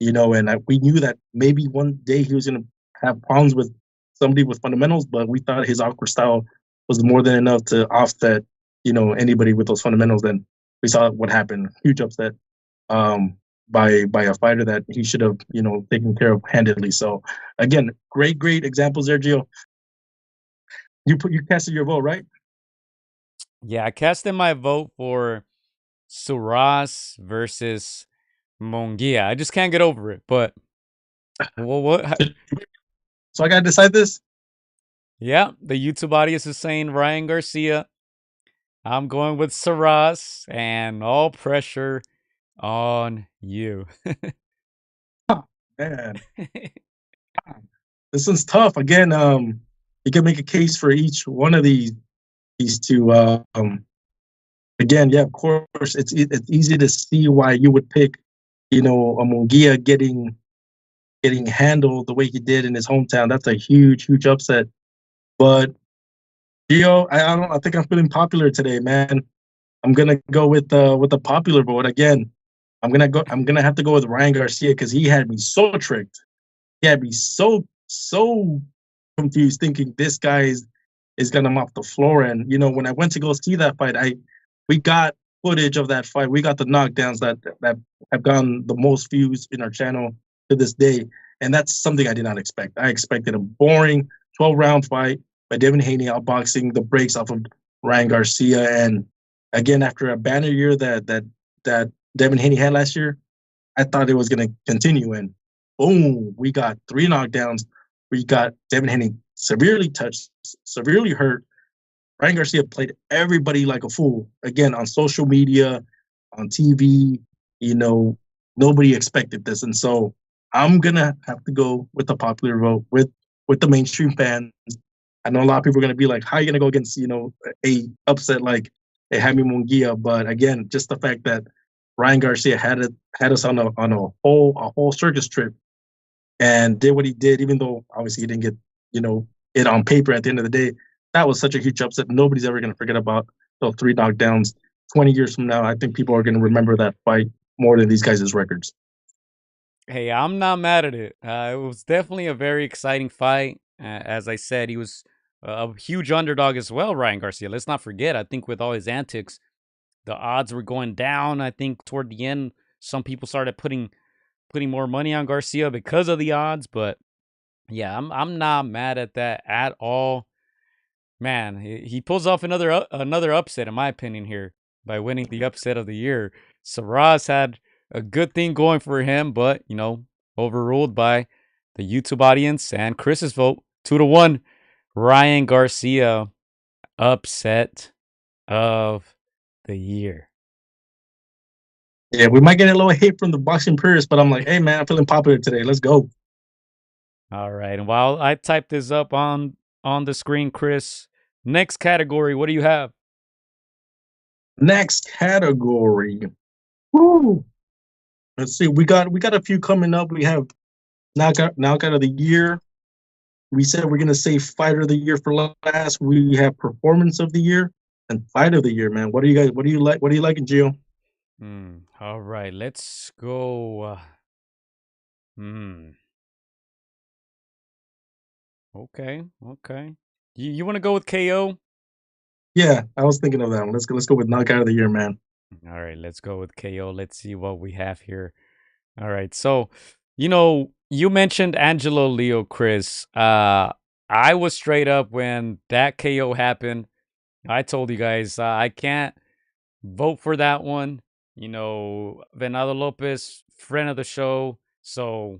and we knew that maybe one day he was going to have problems with somebody with fundamentals, but we thought his awkward style was more than enough to offset, anybody with those fundamentals. Then we saw what happened. Huge upset by a fighter that he should have, taken care of handedly. So again, great examples there, Gio. You casted your vote, right? Yeah, I casted my vote for Suras versus Munguia. I just can't get over it. But what? So I gotta decide this. Yeah, the YouTube audience is saying Ryan Garcia. I'm going with Suras, and all pressure on you. Man, this one's tough. Again, you can make a case for each one of these two. Again, yeah, of course, it's easy to see why you would pick, a Munguia getting handled the way he did in his hometown. That's a huge upset. But Gio, I think I'm feeling popular today, man. I'm gonna go with the popular vote again. I'm gonna have to go with Ryan Garcia because he had me so tricked. He had me so confused, thinking this guy is gonna mop the floor. And when I went to go see that fight, we got footage of that fight. We got the knockdowns that have gotten the most views in our channel to this day, and that's something I did not expect. I expected a boring 12-round fight by Devin Haney outboxing the breaks off of Ryan Garcia. And again, after a banner year that Devin Haney had last year, I thought it was going to continue. And boom, we got 3 knockdowns. We got Devin Haney severely touched, severely hurt. Ryan Garcia played everybody like a fool. Again, on social media, on TV, nobody expected this. And so I'm going to have to go with the popular vote, with the mainstream fans. I know a lot of people are going to be like, how are you going to go against, a upset like a Jaime Munguia? But again, just the fact that Ryan Garcia had us on a whole circus trip and did what he did, even though obviously he didn't get, it on paper at the end of the day. That was such a huge upset. Nobody's ever going to forget about those 3 knockdowns. 20 years from now, I think people are going to remember that fight more than these guys' records. Hey, I'm not mad at it. It was definitely a very exciting fight. As I said, he was a huge underdog as well, Ryan Garcia. Let's not forget, I think with all his antics, the odds were going down. I think toward the end, some people started putting more money on Garcia because of the odds. But yeah, I'm not mad at that at all. Man, he pulls off another upset, in my opinion, here by winning the upset of the year. Saraz had a good thing going for him, but overruled by the YouTube audience and Chris's vote, 2-1. Ryan Garcia, upset of the year. Yeah, we might get a little hate from the boxing purists, but I'm like, hey man, I'm feeling popular today. Let's go. All right, and while I type this up on the screen, Chris, next category, what do you have? Next category. Woo. Let's see. We got a few coming up. We have knockout of the year. We said we're gonna say fighter of the year for last. We have performance of the year and fight of the year, man. What do you guys? What do you like? What are you liking, Gio? All right, let's go. Hmm. Okay. Okay. You want to go with KO? Yeah, I was thinking of that one. Let's go with knockout of the year, man. All right, let's go with KO. Let's see what we have here. All right. So, you mentioned Angelo Leo, Chris. I was straight up when that KO happened. I told you guys I can't vote for that one. Venado Lopez, friend of the show. So,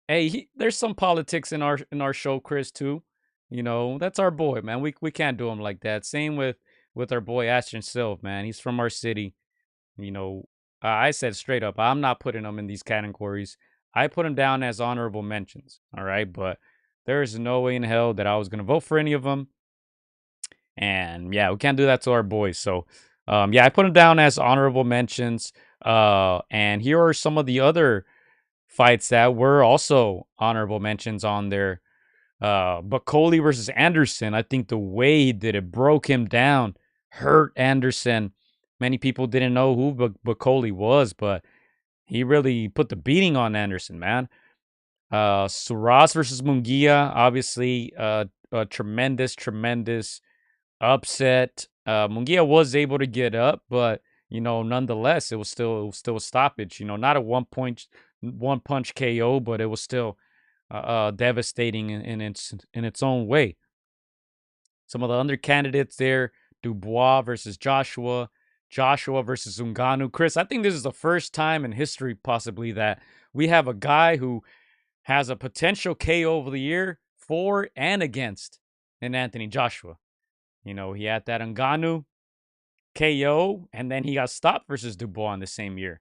hey, there's some politics in our show, Chris, too. That's our boy, man. We can't do him like that. Same with our boy Ashton Silv, man. He's from our city. You know, I said straight up, I'm not putting them in these categories. I put them down as honorable mentions. All right, but there's no way in hell that I was gonna vote for any of them. And yeah, we can't do that to our boys. So, yeah, I put them down as honorable mentions. And here are some of the other fights that were also honorable mentions on there. Bacoli versus Anderson. I think the way he did it broke him down, hurt Anderson. Many people didn't know who Bacoli was, but he really put the beating on Anderson, man. Suraz versus Munguia, obviously, a tremendous upset. Munguia was able to get up, but nonetheless, it was still a stoppage. Not a one punch KO, but it was still devastating in its own way. Some of the other candidates there: Dubois versus Joshua, Joshua versus Ngannou. Chris, I think this is the first time in history, possibly, that we have a guy who has a potential KO over the year for and against in Anthony Joshua. He had that Ngannou KO, and then he got stopped versus Dubois in the same year.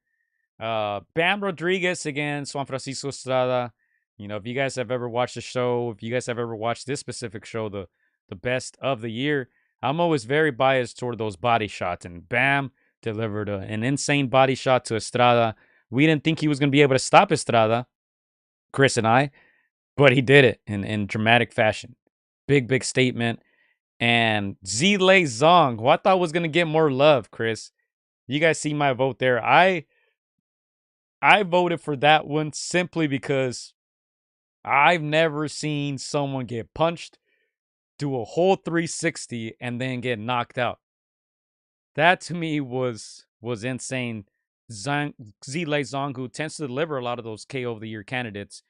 Bam Rodriguez against Juan Francisco Estrada. If you guys have ever watched the show, if you guys have ever watched this specific show, the best of the year, I'm always very biased toward those body shots. And Bam delivered an insane body shot to Estrada. We didn't think he was going to be able to stop Estrada, Chris and I, but he did it in dramatic fashion. Big statement. And Zile Zong, who I thought was going to get more love, Chris. You guys see my vote there. I voted for that one simply because I've never seen someone get punched, do a whole 360, and then get knocked out. That to me was insane. Zile Zong, who tends to deliver a lot of those KO of the year candidates,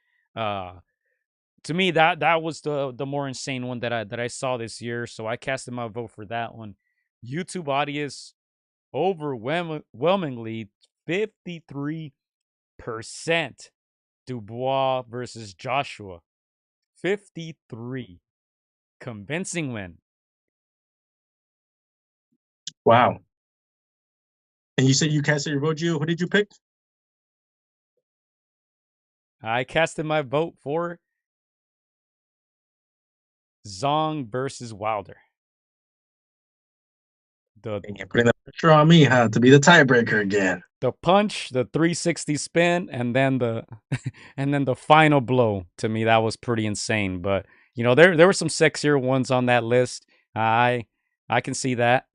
to me that was the more insane one that I saw this year. So I casted my vote for that one. YouTube audience overwhelmingly 53% Dubois versus Joshua. 53. Convincing win. Wow. And you said you casted your vote, Gio. Who did you pick? I casted my vote for Zong versus Wilder. And you're putting the pressure on me, huh, to be the tiebreaker again. The punch, the 360 spin, and then the final blow. To me, that was pretty insane. But there were some sexier ones on that list. I can see that.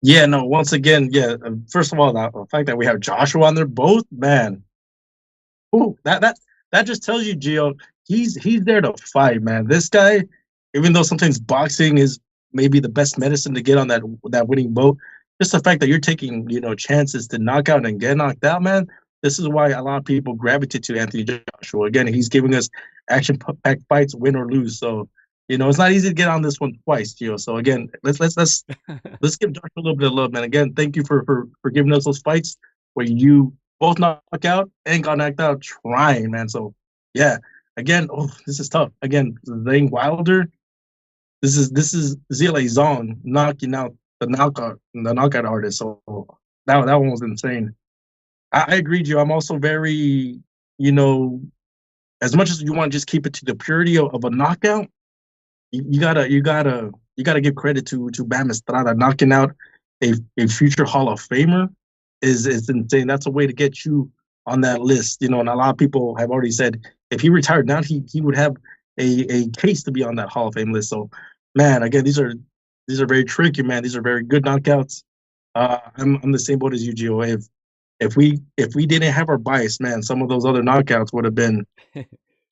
Yeah, no. Once again, yeah. First of all, the fact that we have Joshua on there, both, man. Ooh, that just tells you, Gio, he's there to fight, man. This guy, even though sometimes boxing is maybe the best medicine to get on that winning boat, just the fact that you're taking chances to knock out and get knocked out, man. This is why a lot of people gravitate to Anthony Joshua. Again, he's giving us action-packed fights, win or lose. So it's not easy to get on this one twice, Gio. So again, let's give Joshua a little bit of love, man. Again, thank you for giving us those fights where you both knock out and got knocked out trying, man. So yeah, again, this is tough. Again, Zane Wilder. This is Zile Zong knocking out the knockout artist. So that one was insane. I agree, Joe. I'm also very, as much as you want to just keep it to the purity of a knockout, you gotta give credit to Bam Estrada knocking out a future Hall of Famer is insane. That's a way to get you on that list, you know. And a lot of people have already said if he retired now, he would have a case to be on that Hall of Fame list. So, man, again, these are very tricky, man. These are very good knockouts. I'm the same boat as you, Gio. If we didn't have our bias, man, some of those other knockouts would have been,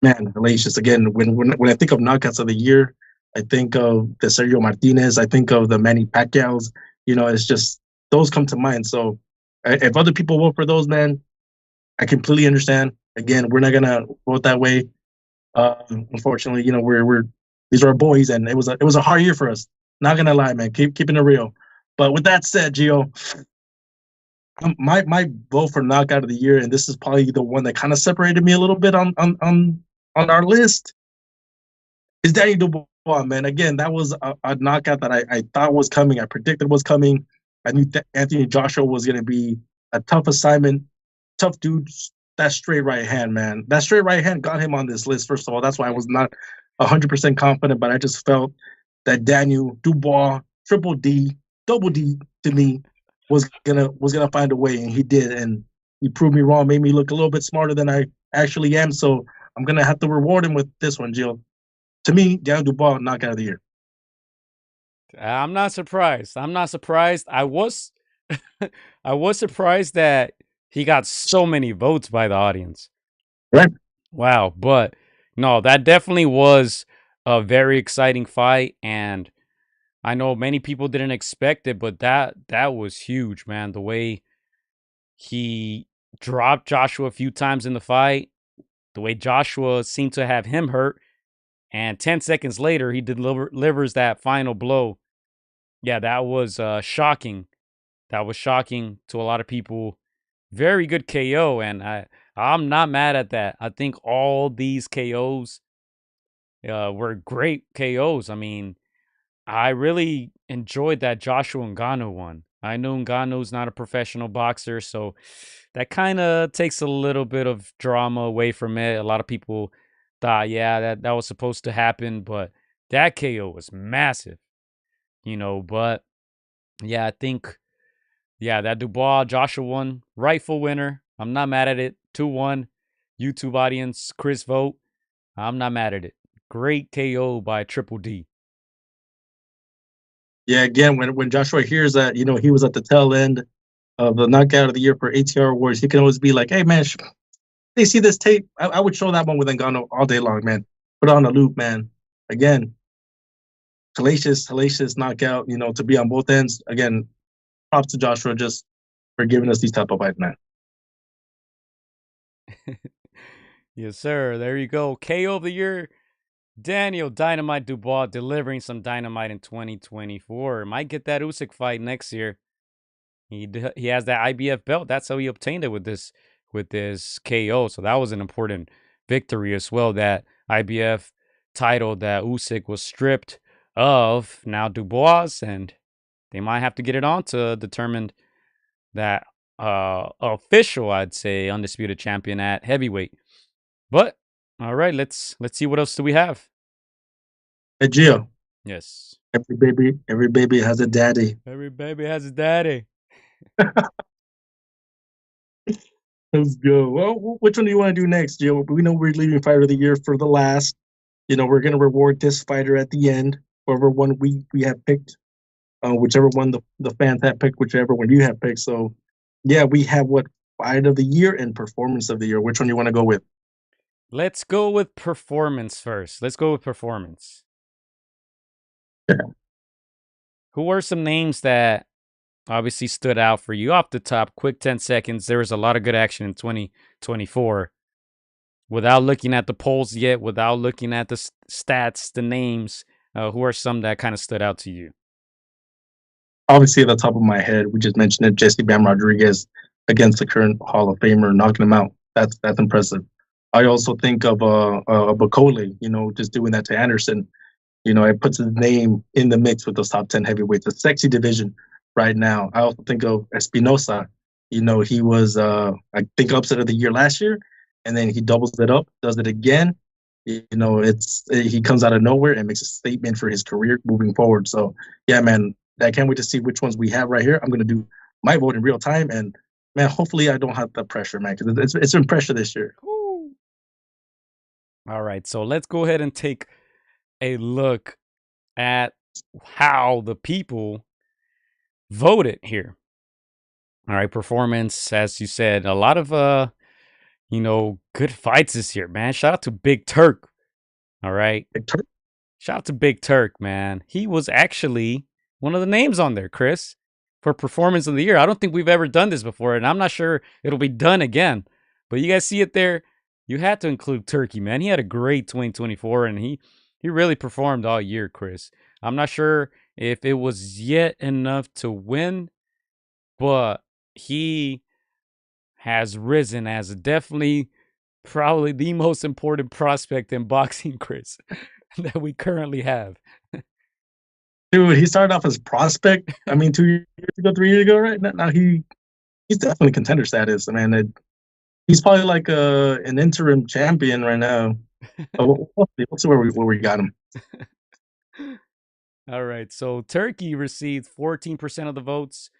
man, hellacious. Again, when I think of knockouts of the year, I think of the Sergio Martinez. I think of the Manny Pacquiao's. You know, it's just those come to mind. So if other people vote for those, man, I completely understand. Again, we're not gonna vote that way. Unfortunately, you know, we're these are our boys, and it was a hard year for us. Not gonna lie, man. Keeping it real. But with that said, Gio, my vote for knockout of the year, and this is probably the one that kind of separated me a little bit on our list, is Danny Dubois, man. Again, that was a knockout that I thought was coming. I predicted was coming. I knew Anthony Joshua was going to be a tough assignment. Tough dude. That straight right hand, man. That straight right hand got him on this list, first of all. That's why I was not 100% confident, but I just felt that Daniel Dubois, triple D, double D to me, was gonna find a way, and he did. And he proved me wrong, made me look a little bit smarter than I actually am. So I'm gonna have to reward him with this one, Jill. To me, Daniel Dubois, knockout of the year. I'm not surprised. I'm not surprised. I was I was surprised that he got so many votes by the audience. Right. Wow, but no, that definitely was a very exciting fight, and I know many people didn't expect it, but that was huge, man. The way he dropped Joshua a few times in the fight, the way Joshua seemed to have him hurt, and 10 seconds later he delivers that final blow. Yeah, that was shocking. That was shocking to a lot of people. Very good KO, and I'm not mad at that. I think all these KOs were great KOs. I mean, I really enjoyed that Joshua Ngannou one. I know Ngannou's not a professional boxer, so that kind of takes a little bit of drama away from it. A lot of people thought, yeah, that was supposed to happen, but that KO was massive, you know. But yeah, I think, yeah, that Dubois Joshua one, rightful winner. I'm not mad at it. 2-1. YouTube audience, Chris vote. I'm not mad at it. Great KO by Triple D. Yeah, again, when Joshua hears that, you know, he was at the tail end of the knockout of the year for ATR Awards, he can always be like, hey, man, they see this tape. I would show that one with Ngannou all day long, man. Put it on a loop, man. Again, hellacious knockout, you know, to be on both ends. Again, props to Joshua just for giving us these type of fights, man. Yes, sir. There you go. KO of the year, Daniel Dynamite Dubois, delivering some dynamite in 2024. Might get that Usyk fight next year. He has that IBF belt. That's how he obtained it with this KO. So that was an important victory as well. That IBF title that Usyk was stripped of. Now Dubois, and they might have to get it on to determine that official, I'd say, undisputed champion at heavyweight. But all right, let's see what else do we have. Hey, Gio. Yes. Every baby has a daddy. Every baby has a daddy. Let's go. Well, which one do you want to do next, Gio? We know we're leaving fighter of the year for the last. You know, we're gonna reward this fighter at the end. Whoever one we have picked, whichever one the fans have picked, whichever one you have picked. So, yeah, we have what fight of the year and performance of the year. Which one do you want to go with? Let's go with performance first. Let's go with performance. Yeah. Who are some names that obviously stood out for you off the top? Quick 10 seconds. There was a lot of good action in 2024. Without looking at the polls yet, without looking at the stats, the names, who are some that kind of stood out to you? Obviously, at the top of my head, we just mentioned it. Jesse Bam Rodriguez against the current Hall of Famer, knocking him out. That's impressive. I also think of Bacole, you know, just doing that to Anderson. You know, it puts his name in the mix with those top 10 heavyweights. A sexy division right now. I also think of Espinosa. You know, he was, I think, upset of the year last year, and then he doubles it up, does it again. You know, he comes out of nowhere and makes a statement for his career moving forward. So, yeah, man, I can't wait to see which ones we have right here. I'm going to do my vote in real time, and man, hopefully I don't have the pressure, man, because it's been pressure this year. Woo. All right, so let's go ahead and take a look at how the people voted here. All right, performance, as you said, a lot of good fights this year, man. Shout out to Big Turk. All right. Shout out to Big Turk, man. He was actually one of the names on there, Chris, for performance of the year. I don't think we've ever done this before, and I'm not sure it'll be done again. But you guys see it there. You had to include Turkey, man. He had a great 2024, and he really performed all year, Chris. I'm not sure if it was yet enough to win, but he has risen as definitely probably the most important prospect in boxing, Chris, that we currently have. Dude, he started off as prospect. I mean, 2 years ago, 3 years ago, right? Now he's definitely contender status. I mean, he's probably like an interim champion right now. We'll see where we got him. All right, so Turkey received 14% of the votes.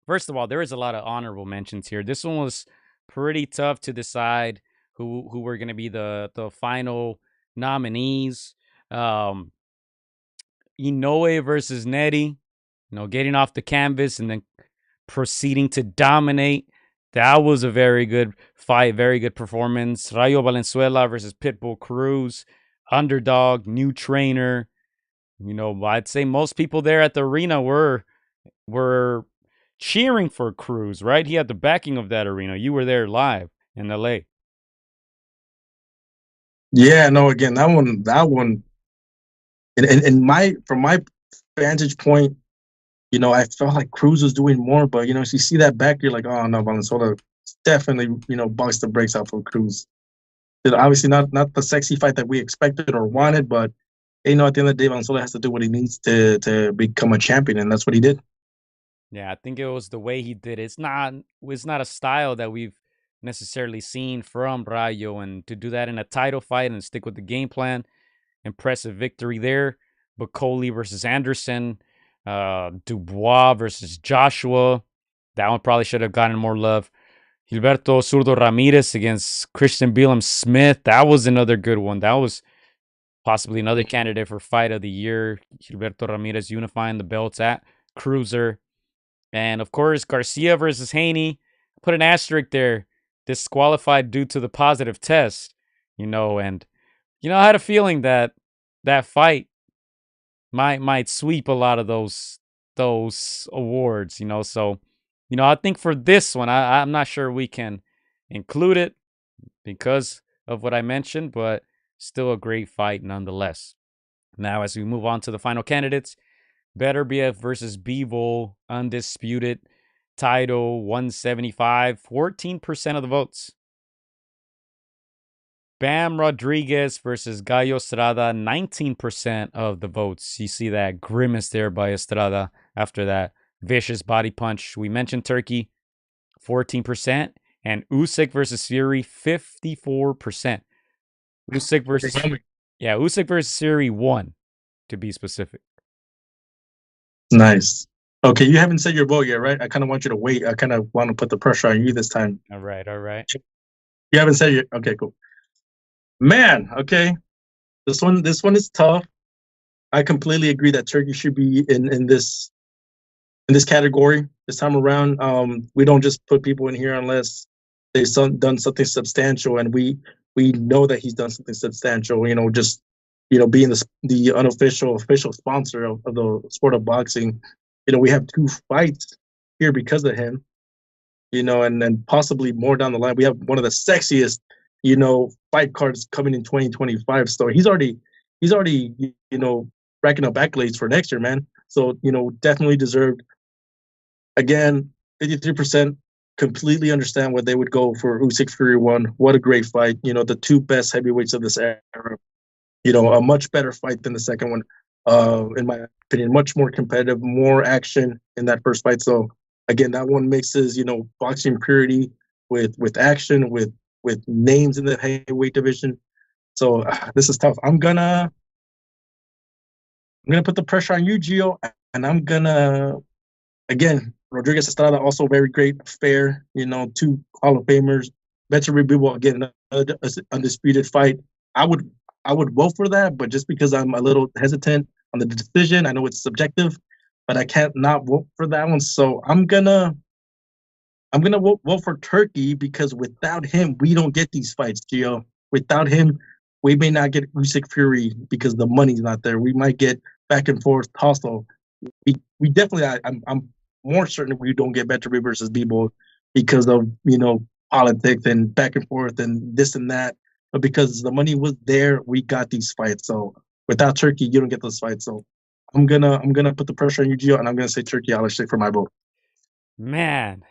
First of all, there is a lot of honorable mentions here. This one was pretty tough to decide who were going to be the final nominees. Inoue versus Neri, getting off the canvas and then proceeding to dominate. That was a very good fight, very good performance. Rayo Valenzuela versus Pitbull Cruz, underdog, new trainer. I'd say most people there at the arena were cheering for Cruz, right? He had the backing of that arena. You were there live in LA. Yeah, no, again, that one from my vantage point, I felt like Cruz was doing more, but you see that back, you're like, oh no, Valenzuela definitely, boxed the brakes out for Cruz. Obviously not the sexy fight that we expected or wanted, but at the end of the day, Valenzuela has to do what he needs to become a champion, and that's what he did. Yeah, I think it was the way he did it. It's not a style that we've necessarily seen from Rayo, and to do that in a title fight and stick with the game plan, impressive victory there. Bacoli versus Anderson, Dubois versus Joshua. That one probably should have gotten more love. Gilberto Zurdo Ramirez against Christian Bielam Smith. That was another good one. That was possibly another candidate for fight of the year. Gilberto Ramirez unifying the belts at cruiser. And of course, Garcia versus Haney. Put an asterisk there. Disqualified due to the positive test. And I had a feeling that fight might sweep a lot of those awards. So I think for this one, I'm not sure we can include it because of what I mentioned, but still a great fight nonetheless. Now, as we move on to the final candidates, Beterbiev versus Bivol, undisputed title, 175, 14% of the votes. Bam Rodriguez versus Gallo Estrada, 19% of the votes. You see that grimace there by Estrada after that vicious body punch. We mentioned Turkey, 14%. And Usyk versus Fury, 54%. Usyk versus Fury won, to be specific. Nice. Okay, you haven't said your vote yet, right? I kind of want you to wait. I kind of want to put the pressure on you this time. All right. You haven't said your. Okay, cool. Man, okay. This one is tough. I completely agree that Turkey should be in this category this time around. We don't just put people in here unless they've done something substantial, and we know that he's done something substantial. Just being the unofficial official sponsor of the sport of boxing. We have 2 fights here because of him. And then possibly more down the line. We have one of the sexiest fight cards coming in 2025. So he's already racking up accolades for next year, man. So definitely deserved. Again, 53% completely understand what they would go for Usyk Fury 1. What a great fight. The 2 best heavyweights of this era. A much better fight than the second one. In my opinion, much more competitive, more action in that first fight. So again, that one mixes, boxing purity with action, with names in the heavyweight division. So this is tough. I'm gonna put the pressure on you, Gio, and I'm gonna again Rodriguez Estrada also very great, fair. Two Hall of Famers. Better Bivol again, another undisputed fight. I would vote for that, but just because I'm a little hesitant on the decision, I know it's subjective, but I can't not vote for that one. So I'm gonna vote for Turkey because without him, we don't get these fights, Gio. Without him, we may not get Usyk Fury because the money's not there. We might get back and forth tussle. We definitely. I'm more certain we don't get Better versus Bebo because of politics and back and forth and this and that. But because the money was there, we got these fights. So without Turkey, you don't get those fights. So I'm gonna put the pressure on you, Gio, and I'm gonna say Turkey. I'll stick for my vote. Man,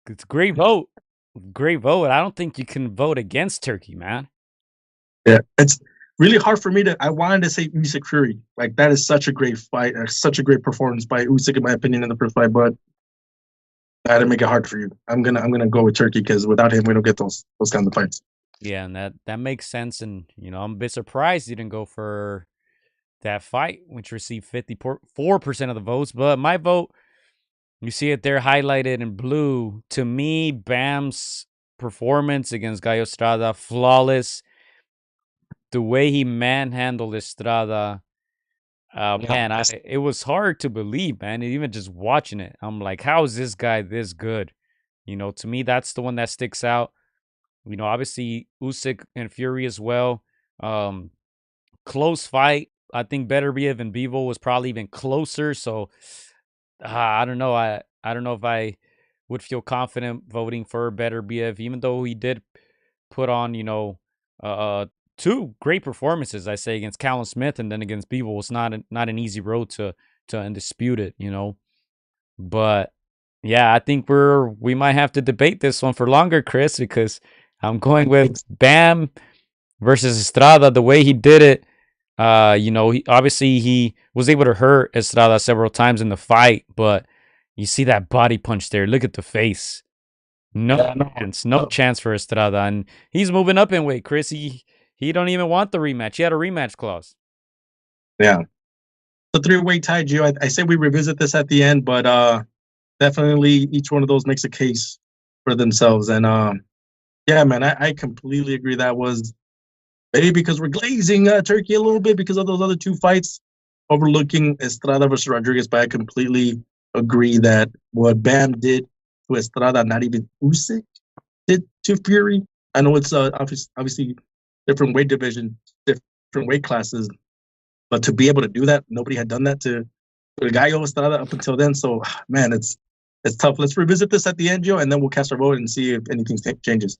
it's a great vote. Great vote. I don't think you can vote against Turkey, man. Yeah, it's really hard for me to. I wanted to say Usyk Fury. Like that is such a great fight, such a great performance by Usyk, in my opinion, in the first fight. But I had to make it hard for you. I'm gonna go with Turkey because without him, we don't get those kinds of fights. Yeah, and that makes sense. And I'm a bit surprised you didn't go for that fight, which received 54% of the votes. But my vote, you see it there highlighted in blue. To me, Bam's performance against Gallo Estrada, flawless. The way he manhandled Estrada, man, it was hard to believe, man. Even just watching it, I'm like, how is this guy this good? To me, that's the one that sticks out. Obviously Usyk and Fury as well. Close fight. I think Beterbiev and Bivol was probably even closer. So I don't know. I don't know if I would feel confident voting for Beterbiev, even though he did put on, two great performances, I say, against Callum Smith and then against Bivol. It's not an easy road to undispute it, But yeah, I think we might have to debate this one for longer, Chris, because I'm going with Bam versus Estrada. The way he did it, he was able to hurt Estrada several times in the fight, but you see that body punch there. Look at the face. No chance for Estrada, and he's moving up in weight, Chris. He don't even want the rematch. He had a rematch clause. Yeah, the three-way tie, Gio. I say we revisit this at the end, but definitely each one of those makes a case for themselves. And yeah, man, I completely agree. That was maybe because we're glazing Turkey a little bit because of those other two fights, overlooking Estrada versus Rodriguez. But I completely agree that what Bam did to Estrada, not even Usyk did to Fury. I know it's obviously different weight division, different weight classes, but to be able to do that, nobody had done that to Gallo Estrada up until then. So, man, it's tough. Let's revisit this at the end, Joe, and then we'll cast our vote and see if anything changes.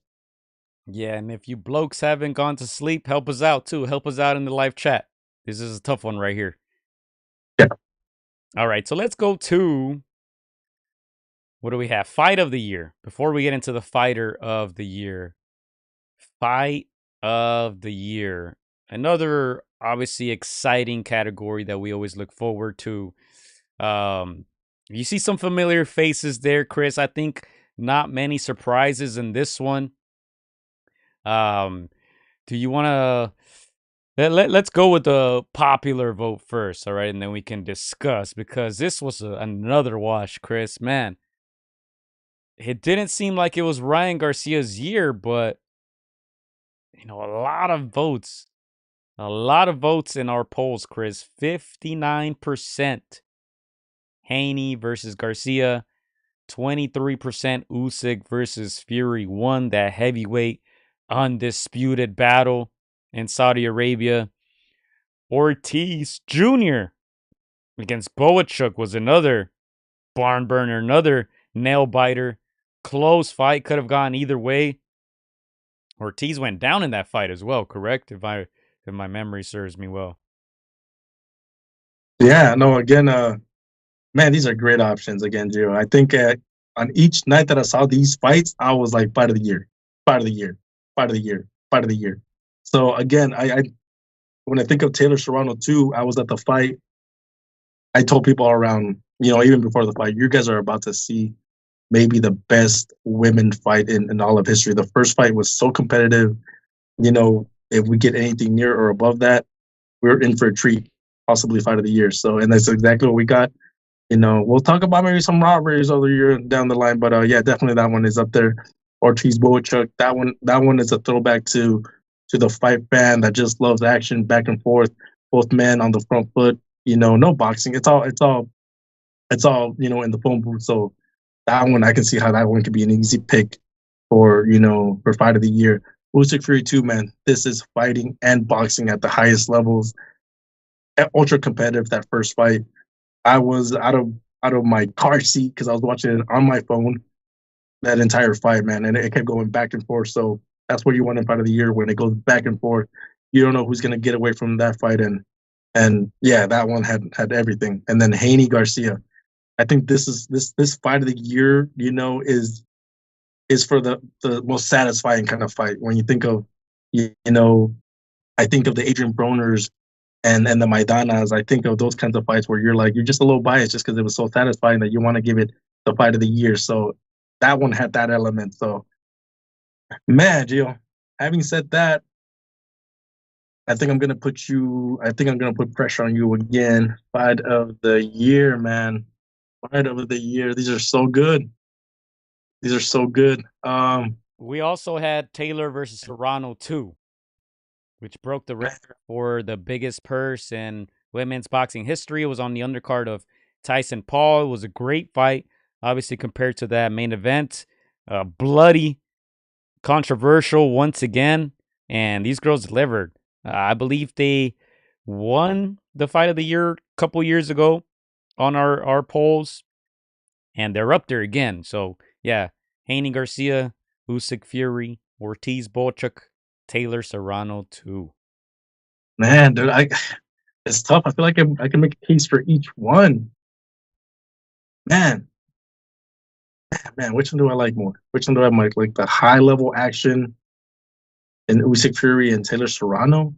Yeah, and if you blokes haven't gone to sleep, help us out too. Help us out in the live chat. This is a tough one right here. Yeah. All right, so let's go to, what do we have? Fight of the year. Before we get into the fighter of the year. Fight of the year. Another obviously exciting category that we always look forward to. You see some familiar faces there, Chris. I think not many surprises in this one. Do you want to let's go with the popular vote first, all right, and then we can discuss, because this was another wash, Chris. Man, it didn't seem like it was Ryan Garcia's year, but a lot of votes. A lot of votes in our polls, Chris. 59% Haney versus Garcia. 23% Usyk versus Fury won that heavyweight undisputed battle in Saudi Arabia. Ortiz Jr. against Boachuk was another barn burner, another nail biter. Close fight, could have gone either way. Ortiz went down in that fight as well, correct? If my memory serves me well. Yeah, no, again, man, these are great options again, Gio. I think on each night that I saw these fights, I was like, fight of the year, fight of the year, fight of the year, fight of the year. So again, I when I think of Taylor Serrano too, I was at the fight. I told people around, even before the fight, you guys are about to see maybe the best women fight in all of history. The first fight was so competitive. If we get anything near or above that, we're in for a treat, possibly fight of the year. So, and that's exactly what we got. We'll talk about maybe some robberies over year down the line, but yeah, definitely that one is up there. Ortiz Bochuk, that one is a throwback to the fight fan that just loves action back and forth, both men on the front foot. No boxing. It's all in the phone booth. So that one I can see how that one could be an easy pick for fight of the year. Usyk Fury 2, man. This is fighting and boxing at the highest levels. Ultra competitive that first fight. I was out of my car seat because I was watching it on my phone that entire fight, man, and it kept going back and forth. So that's what you want in fight of the year when it goes back and forth. You don't know who's gonna get away from that fight, and yeah, that one had everything. And then Haney Garcia. I think this fight of the year, is for the most satisfying kind of fight. When you think of, I think of the Adrian Broners and the Maidanas. I think of those kinds of fights where you're just a little biased just because it was so satisfying that you want to give it the fight of the year. So that one had that element. So man, Gio, having said that, I think I'm gonna put you. I think I'm gonna put pressure on you again. Fight of the year, man. Fight of the year. These are so good. These are so good. We also had Taylor versus Serrano 2, which broke the record for the biggest purse in women's boxing history. It was on the undercard of Tyson Paul. It was a great fight, obviously, compared to that main event. Bloody, controversial once again, and these girls delivered. I believe they won the fight of the year a couple years ago on our polls, and they're up there again. So yeah, Haney Garcia, Usyk Fury, Ortiz Bochuk, Taylor Serrano 2. Man, dude, it's tough. I feel like I can make a case for each one. Man, man, which one do I like more? Which one do I like the high level action in Usyk Fury and Taylor Serrano?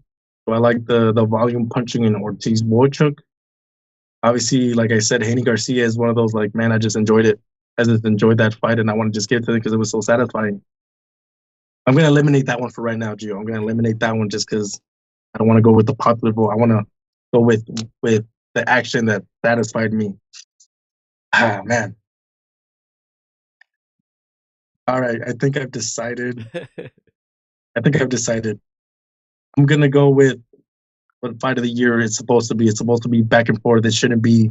Do I like the volume punching in Ortiz Bochuk? Obviously, like I said, Haney Garcia is one of those like, man, I just enjoyed it. I just enjoyed that fight, and I want to just get to it because it was so satisfying. I'm gonna eliminate that one for right now, Gio. I'm gonna eliminate that one just because I don't want to go with the popular vote. I want to go with the action that satisfied me. Ah, man. All right, I think I've decided. I think I've decided. I'm gonna go with what fight of the year is supposed to be. It's supposed to be back and forth. It shouldn't be.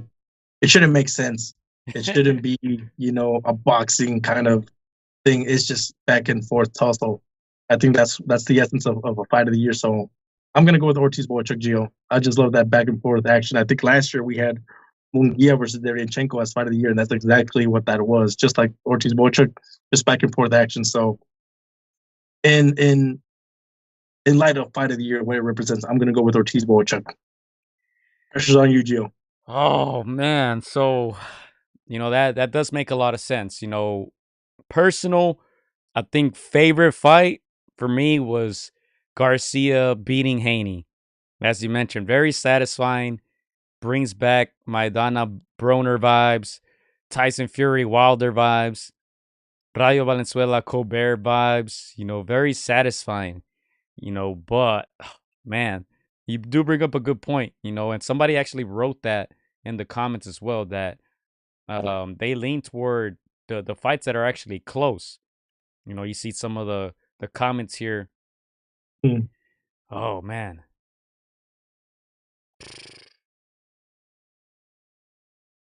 It shouldn't make sense. It shouldn't be, a boxing kind of thing. It's just back and forth tussle. I think that's the essence of a fight of the year. So I'm gonna go with Ortiz Bochuk Gio. I just love that back and forth action. I think last year we had Munguia versus Derenchenko as fight of the year, and that's exactly what that was. Just like Ortiz Bochuk, just back and forth action. So in light of fight of the year, what it represents, I'm gonna go with Ortiz Bochuk. Pressure's on you, Gio. Oh man, so that does make a lot of sense. Personal, I think favorite fight for me was Garcia beating Haney. As you mentioned, very satisfying. Brings back Maidana Broner vibes, Tyson Fury Wilder vibes, Rayo Valenzuela Colbert vibes. Very satisfying. But man, you do bring up a good point. And somebody actually wrote that in the comments as well that they lean toward the fights that are actually close. You see some of the comments here. Hmm. Oh man.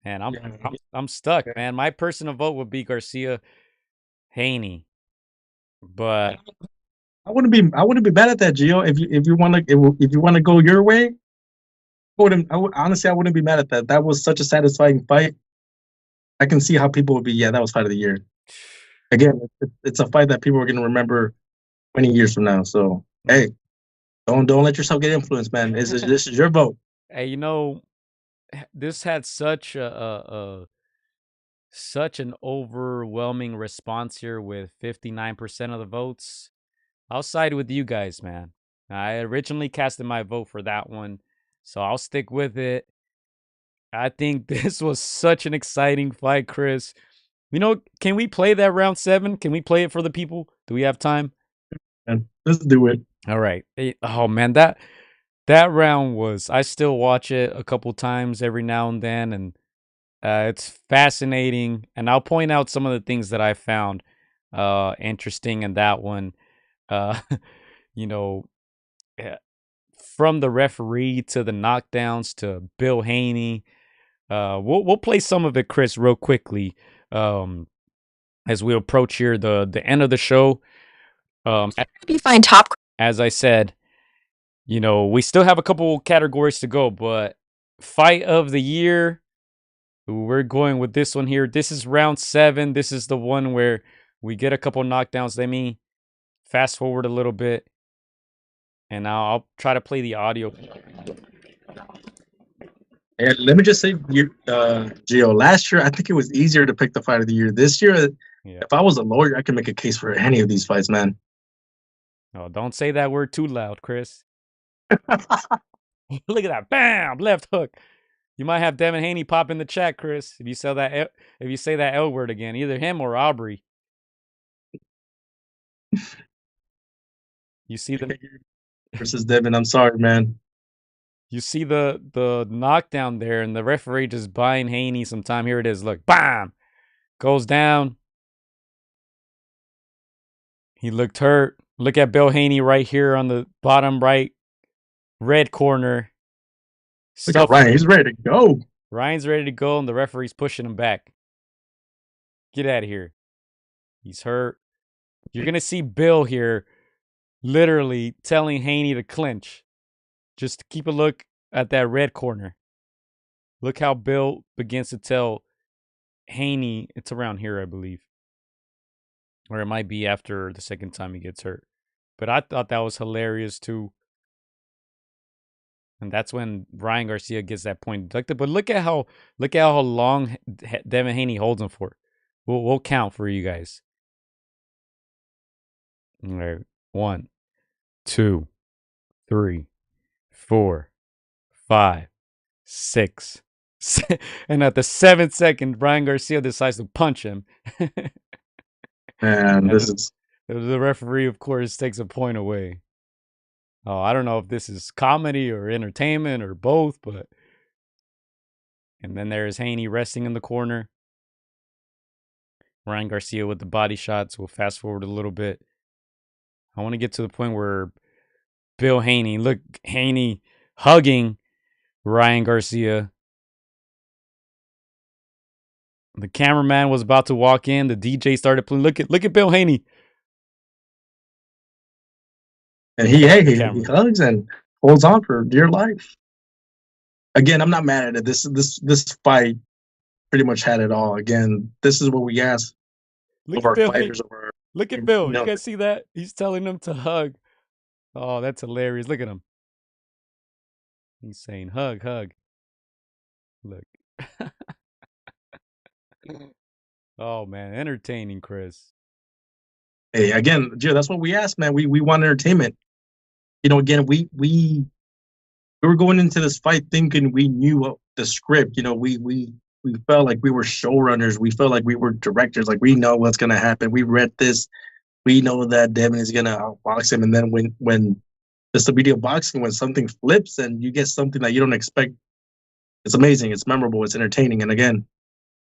Man, I'm stuck, man. My personal vote would be Garcia Haney. But I wouldn't be mad at that, Gio. If you want to go your way, honestly, I wouldn't be mad at that. That was such a satisfying fight. I can see how people would be. Yeah, that was fight of the year. Again, it's a fight that people are going to remember 20 years from now. So hey, don't let yourself get influenced, man. This is your vote. hey, this had such an overwhelming response here with 59% of the votes. I'll side with you guys, man. I originally casted my vote for that one, so I'll stick with it. I think this was such an exciting fight, Chris. Can we play that round 7? Can we play it for the people? Do we have time? And let's do it. All right. Oh man, that round was. I still watch it a couple times every now and then, and It's fascinating, and I'll point out some of the things that I found interesting in that one. Uh, you know, eh, from the referee to the knockdowns to Bill Haney. We'll play some of it, Chris, real quickly. As we approach here the end of the show. You find top. As I said, we still have a couple categories to go, but fight of the year, we're going with this one here. This is round 7. This is the one where we get a couple knockdowns. Let me fast forward a little bit, and I'll try to play the audio. And let me just say, Gio, last year I think it was easier to pick the fight of the year. This year, if I was a lawyer, I could make a case for any of these fights, man. Oh, don't say that word too loud, Chris. Look at that. Bam! Left hook. You might have Devin Haney pop in the chat, Chris, if you say that L word again. Either him or Aubrey. You see the versus Devin. I'm sorry, man. You see the knockdown there, and the referee just buying Haney some time. Here it is. Look, bam! Goes down. He looked hurt. Look at Bill Haney right here on the bottom right red corner. Look at Ryan. He's ready to go. Ryan's ready to go, and the referee's pushing him back. Get out of here. He's hurt. You're going to see Bill here literally telling Haney to clinch. Just keep a look at that red corner. Look how Bill begins to tell Haney, it's around here, I believe. Or it might be after the second time he gets hurt. But I thought that was hilarious too. And that's when Ryan Garcia gets that point deducted. But look at how long Devin Haney holds him for. We'll count for you guys. All right. 1, 2, 3, 4, 5, 6. And at the 7th second, Ryan Garcia decides to punch him. And the referee, of course, takes a point away. Oh, I don't know if this is comedy or entertainment or both, but. And then there's Haney resting in the corner. Ryan Garcia with the body shots. We'll fast forward a little bit. I want to get to the point where Bill Haney, look, Haney hugging Ryan Garcia. The cameraman was about to walk in. The DJ started playing. Look at Bill Haney. And he hugs and holds on for dear life. Again, I'm not mad at it. This fight pretty much had it all. Again, this is what we ask of our fighters. Look at Bill. You guys see that? He's telling them to hug. Oh, that's hilarious. Look at him. He's saying hug, hug. Look. Oh, man. Entertaining, Chris. Hey, again, Joe, that's what we asked, man. We want entertainment. Again, we were going into this fight thinking we knew the script. We felt like we were showrunners. We felt like we were directors. Like, we know what's going to happen. We read this. We know that Devin is going to outbox him. And then when it's a video boxing, when something flips and you get something that you don't expect, it's amazing. It's memorable. It's entertaining. And again,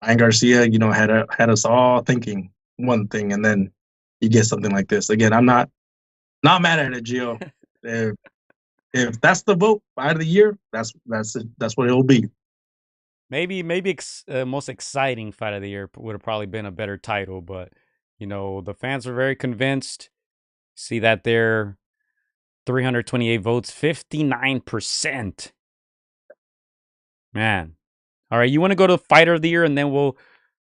Ryan Garcia, had us all thinking one thing, and then you get something like this. Again, I'm not mad at it, Gio. If that's the vote fight of the year, that's what it'll be. Maybe most exciting fight of the year would have probably been a better title, but the fans were very convinced. See that there, 328 votes, 59%. Man, all right. You want to go to fighter of the year, and then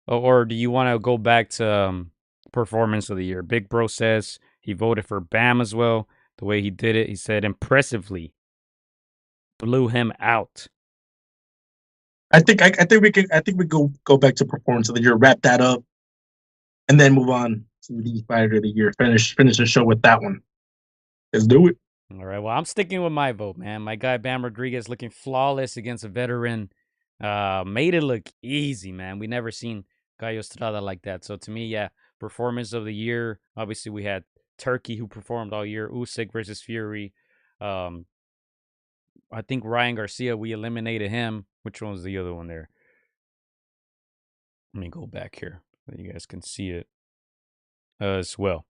or do you want to go back to performance of the year? Big Bro says he voted for Bam as well. The way he did it, he said impressively blew him out. I think we go back to performance of the year, wrap that up, and then move on to the fighter of the year. Finish the show with that one. Let's do it. All right. Well, I'm sticking with my vote, man. My guy Bam Rodriguez looking flawless against a veteran. Made it look easy, man. We never seen Gallo Estrada like that. So to me, yeah, performance of the year. Obviously, we had Turkey, who performed all year. Usyk versus Fury. I think Ryan Garcia, we eliminated him. Which one was the other one there? Let me go back here so you guys can see it as well.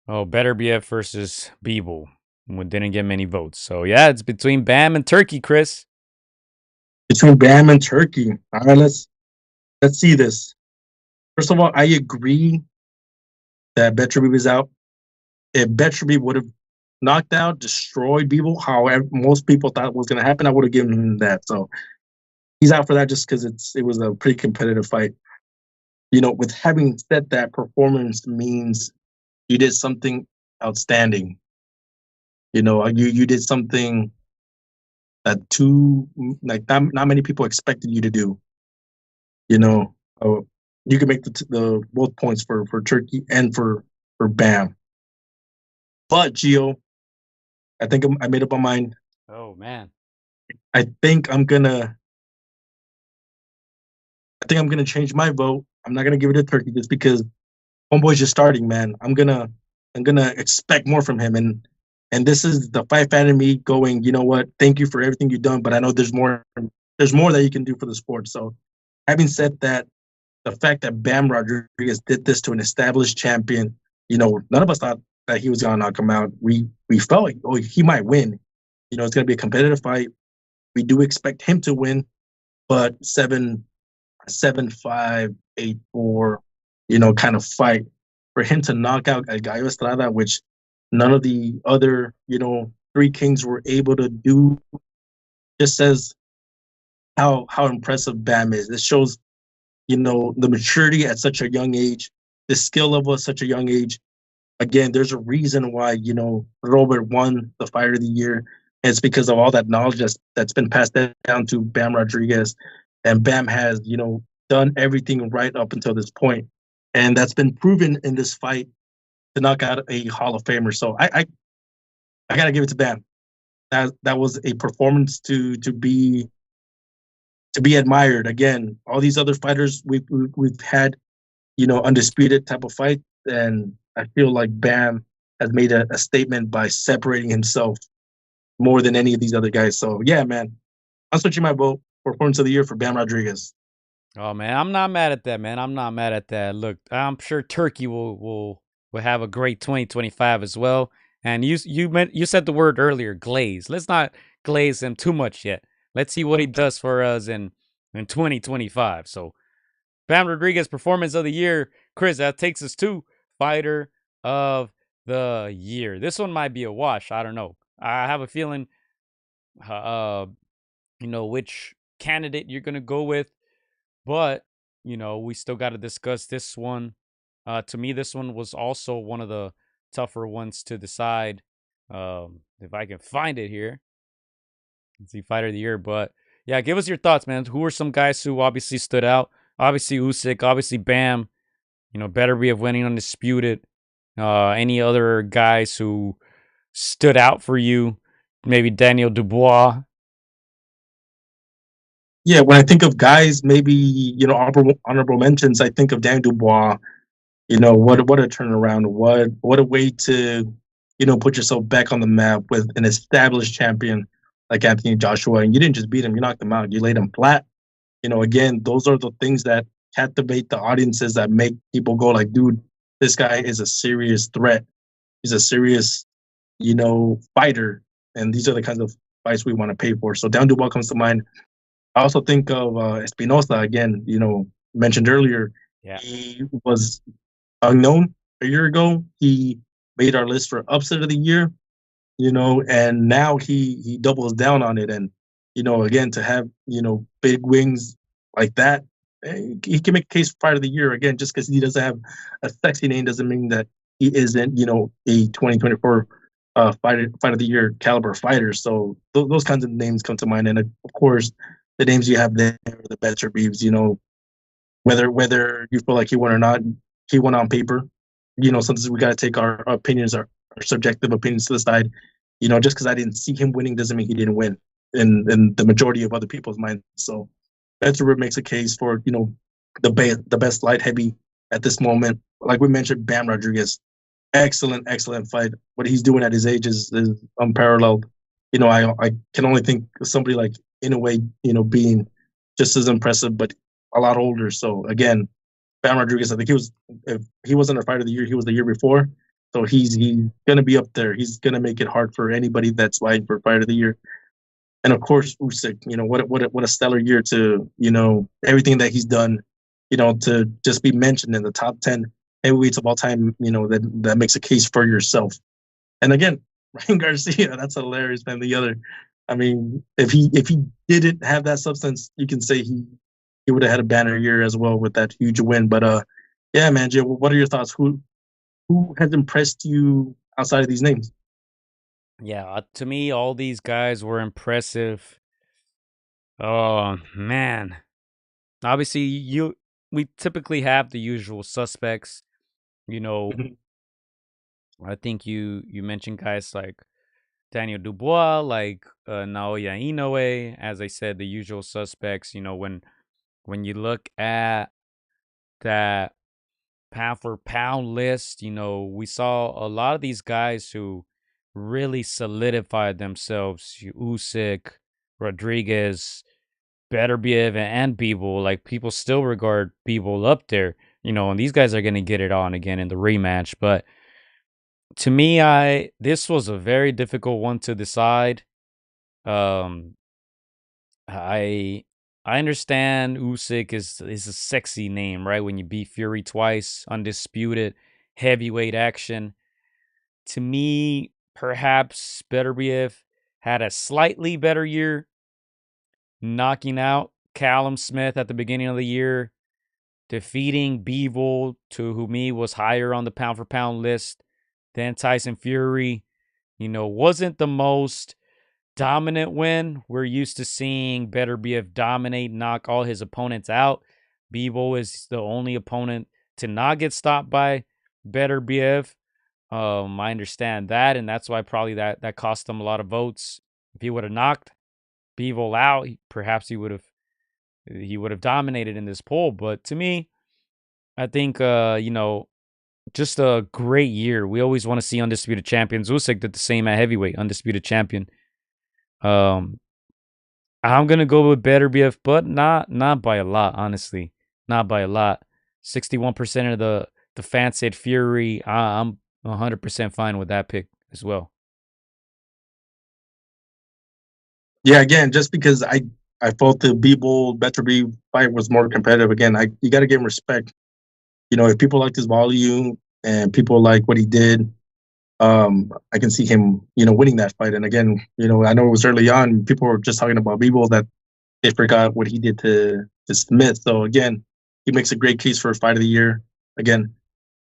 Oh, Better BF versus Beeble. We didn't get many votes. So, yeah, it's between Bam and Turkey, Chris. Between Bam and Turkey. All right, let's see this. First of all, I agree that Better is out. If Better would have knocked out, destroyed Beeble, however most people thought was going to happen, I would have given him that. So he's out for that just because it was a pretty competitive fight. You know, with having said that, performance means you did something outstanding. You know, you did something that not many people expected you to do. You know, you can make the both points for Turkey and for Bam. But Gio, I think I made up my mind. Oh, man. I think I'm gonna change my vote. I'm not gonna give it to Turkey just because homeboy's just starting, man. I'm gonna expect more from him, and this is the fight fan in me going, you know what? Thank you for everything you've done, but I know there's more that you can do for the sport. So, having said that, the fact that Bam Rodriguez did this to an established champion, you know, none of us thought that he was gonna knock him out. We felt like, oh, he might win. You know, it's gonna be a competitive fight. We do expect him to win, but 7-5, 8-4, you know, kind of fight for him to knock out Gallo Estrada, which none of the other, you know, three kings were able to do, just says how impressive Bam is. This shows, you know, the maturity at such a young age, the skill level at such a young age. Again, there's a reason why, you know, Robert won the Fighter of the Year. And it's because of all that knowledge that's been passed down to Bam Rodriguez. And Bam has, you know, done everything right up until this point. And that's been proven in this fight to knock out a Hall of Famer. So I gotta give it to Bam. That was a performance to be admired. Again, all these other fighters we've had, you know, undisputed type of fight, and I feel like Bam has made a statement by separating himself more than any of these other guys. So yeah, man, I'm switching my vote for performance of the year for Bam Rodriguez. Oh, man, I'm not mad at that, man. I'm not mad at that. Look, I'm sure Turkey will have a great 2025 as well. And you said the word earlier, glaze. Let's not glaze him too much yet. Let's see what he does for us in 2025. So, Bam Rodriguez, performance of the year. Chris, that takes us to fighter of the year. This one might be a wash. I don't know. I have a feeling, you know, which candidate you're gonna go with. But, you know, we still got to discuss this one. To me, this one was also one of the tougher ones to decide. If I can find it here. Let's see, fighter of the year. But, yeah, give us your thoughts, man. Who are some guys who obviously stood out? Obviously, Usyk. Obviously, Bam. You know, better be of winning undisputed. Any other guys who stood out for you? Maybe Daniel Dubois. Yeah, when I think of guys, maybe, you know, honorable mentions, I think of Dan Dubois. You know, what a turnaround. What a way to, you know, put yourself back on the map with an established champion like Anthony Joshua. And you didn't just beat him, you knocked him out. You laid him flat. You know, again, those are the things that captivate the audiences, that make people go like, dude, this guy is a serious threat. He's a serious, you know, fighter. And these are the kinds of fights we want to pay for. So Dan Dubois comes to mind. I also think of Espinosa, again, you know, mentioned earlier. Yeah. He was unknown a year ago. He made our list for upset of the year, you know, and now he doubles down on it. And, you know, again, to have, you know, big wings like that, he can make a case for fight of the year. Again, just because he doesn't have a sexy name doesn't mean that he isn't, you know, a 2024 fight of the year caliber fighter. So those kinds of names come to mind. And of course, the names you have there, the Better Reeves, you know, whether you feel like he won or not, he won on paper. You know, sometimes we got to take our opinions, our subjective opinions to the side. You know, just because I didn't see him winning doesn't mean he didn't win in the majority of other people's minds. So Better makes a case for, you know, the best light heavy at this moment. Like we mentioned, Bam Rodriguez, excellent fight. What he's doing at his age is unparalleled. You know, I can only think of somebody like, in a way, you know, being just as impressive, but a lot older. So again, Bam Rodriguez, I think he was, if he wasn't a fighter of the year, he was the year before. So he's gonna be up there. He's gonna make it hard for anybody that's vying for fighter of the year. And of course, Usyk. What a stellar year to everything that he's done. To just be mentioned in the top 10 heavyweights of all time. That makes a case for yourself. And again, Ryan Garcia, that's hilarious, man. The other, I mean, if he didn't have that substance, you can say he would have had a banner year as well with that huge win. But yeah, man, Jay, what are your thoughts? Who has impressed you outside of these names? Yeah, to me, all these guys were impressive. Oh man, obviously we typically have the usual suspects. You know, I think you mentioned guys like Daniel Dubois, like Naoya Inoue, as I said, the usual suspects. When you look at that pound for pound list, we saw a lot of these guys who really solidified themselves. Usyk, Rodriguez, Beterbiev, and Bivol. Like, people still regard Bivol up there, and these guys are going to get it on again in the rematch. But to me, this was a very difficult one to decide. Um, I I understand Usyk is a sexy name, right? When you beat Fury twice, undisputed heavyweight action. To me, perhaps Beterbiev had a slightly better year, knocking out Callum Smith at the beginning of the year, defeating Bivol, to whom he was higher on the pound for pound list than Tyson Fury. Wasn't the most dominant win. We're used to seeing Beterbiev dominate, knock all his opponents out. Bivol is the only opponent to not get stopped by Beterbiev. I understand that, and that's why probably that cost him a lot of votes. If he would have knocked Bivol out, perhaps he would have dominated in this poll. But to me, I think just a great year. We always want to see undisputed champions. Usyk did the same at heavyweight, undisputed champion. Um, I'm gonna go with Beterbiev, but not by a lot, honestly. Not by a lot. 61% of the fans said Fury. I'm 100% fine with that pick as well. Yeah, again, just because I felt the Bivol Beterbiev fight was more competitive. Again, you got to give him respect. If people liked his volume and people like what he did, I can see him, winning that fight. And again, I know it was early on. People were just talking about Bivol, that they forgot what he did to Smith. So again, he makes a great case for fight of the year. Again,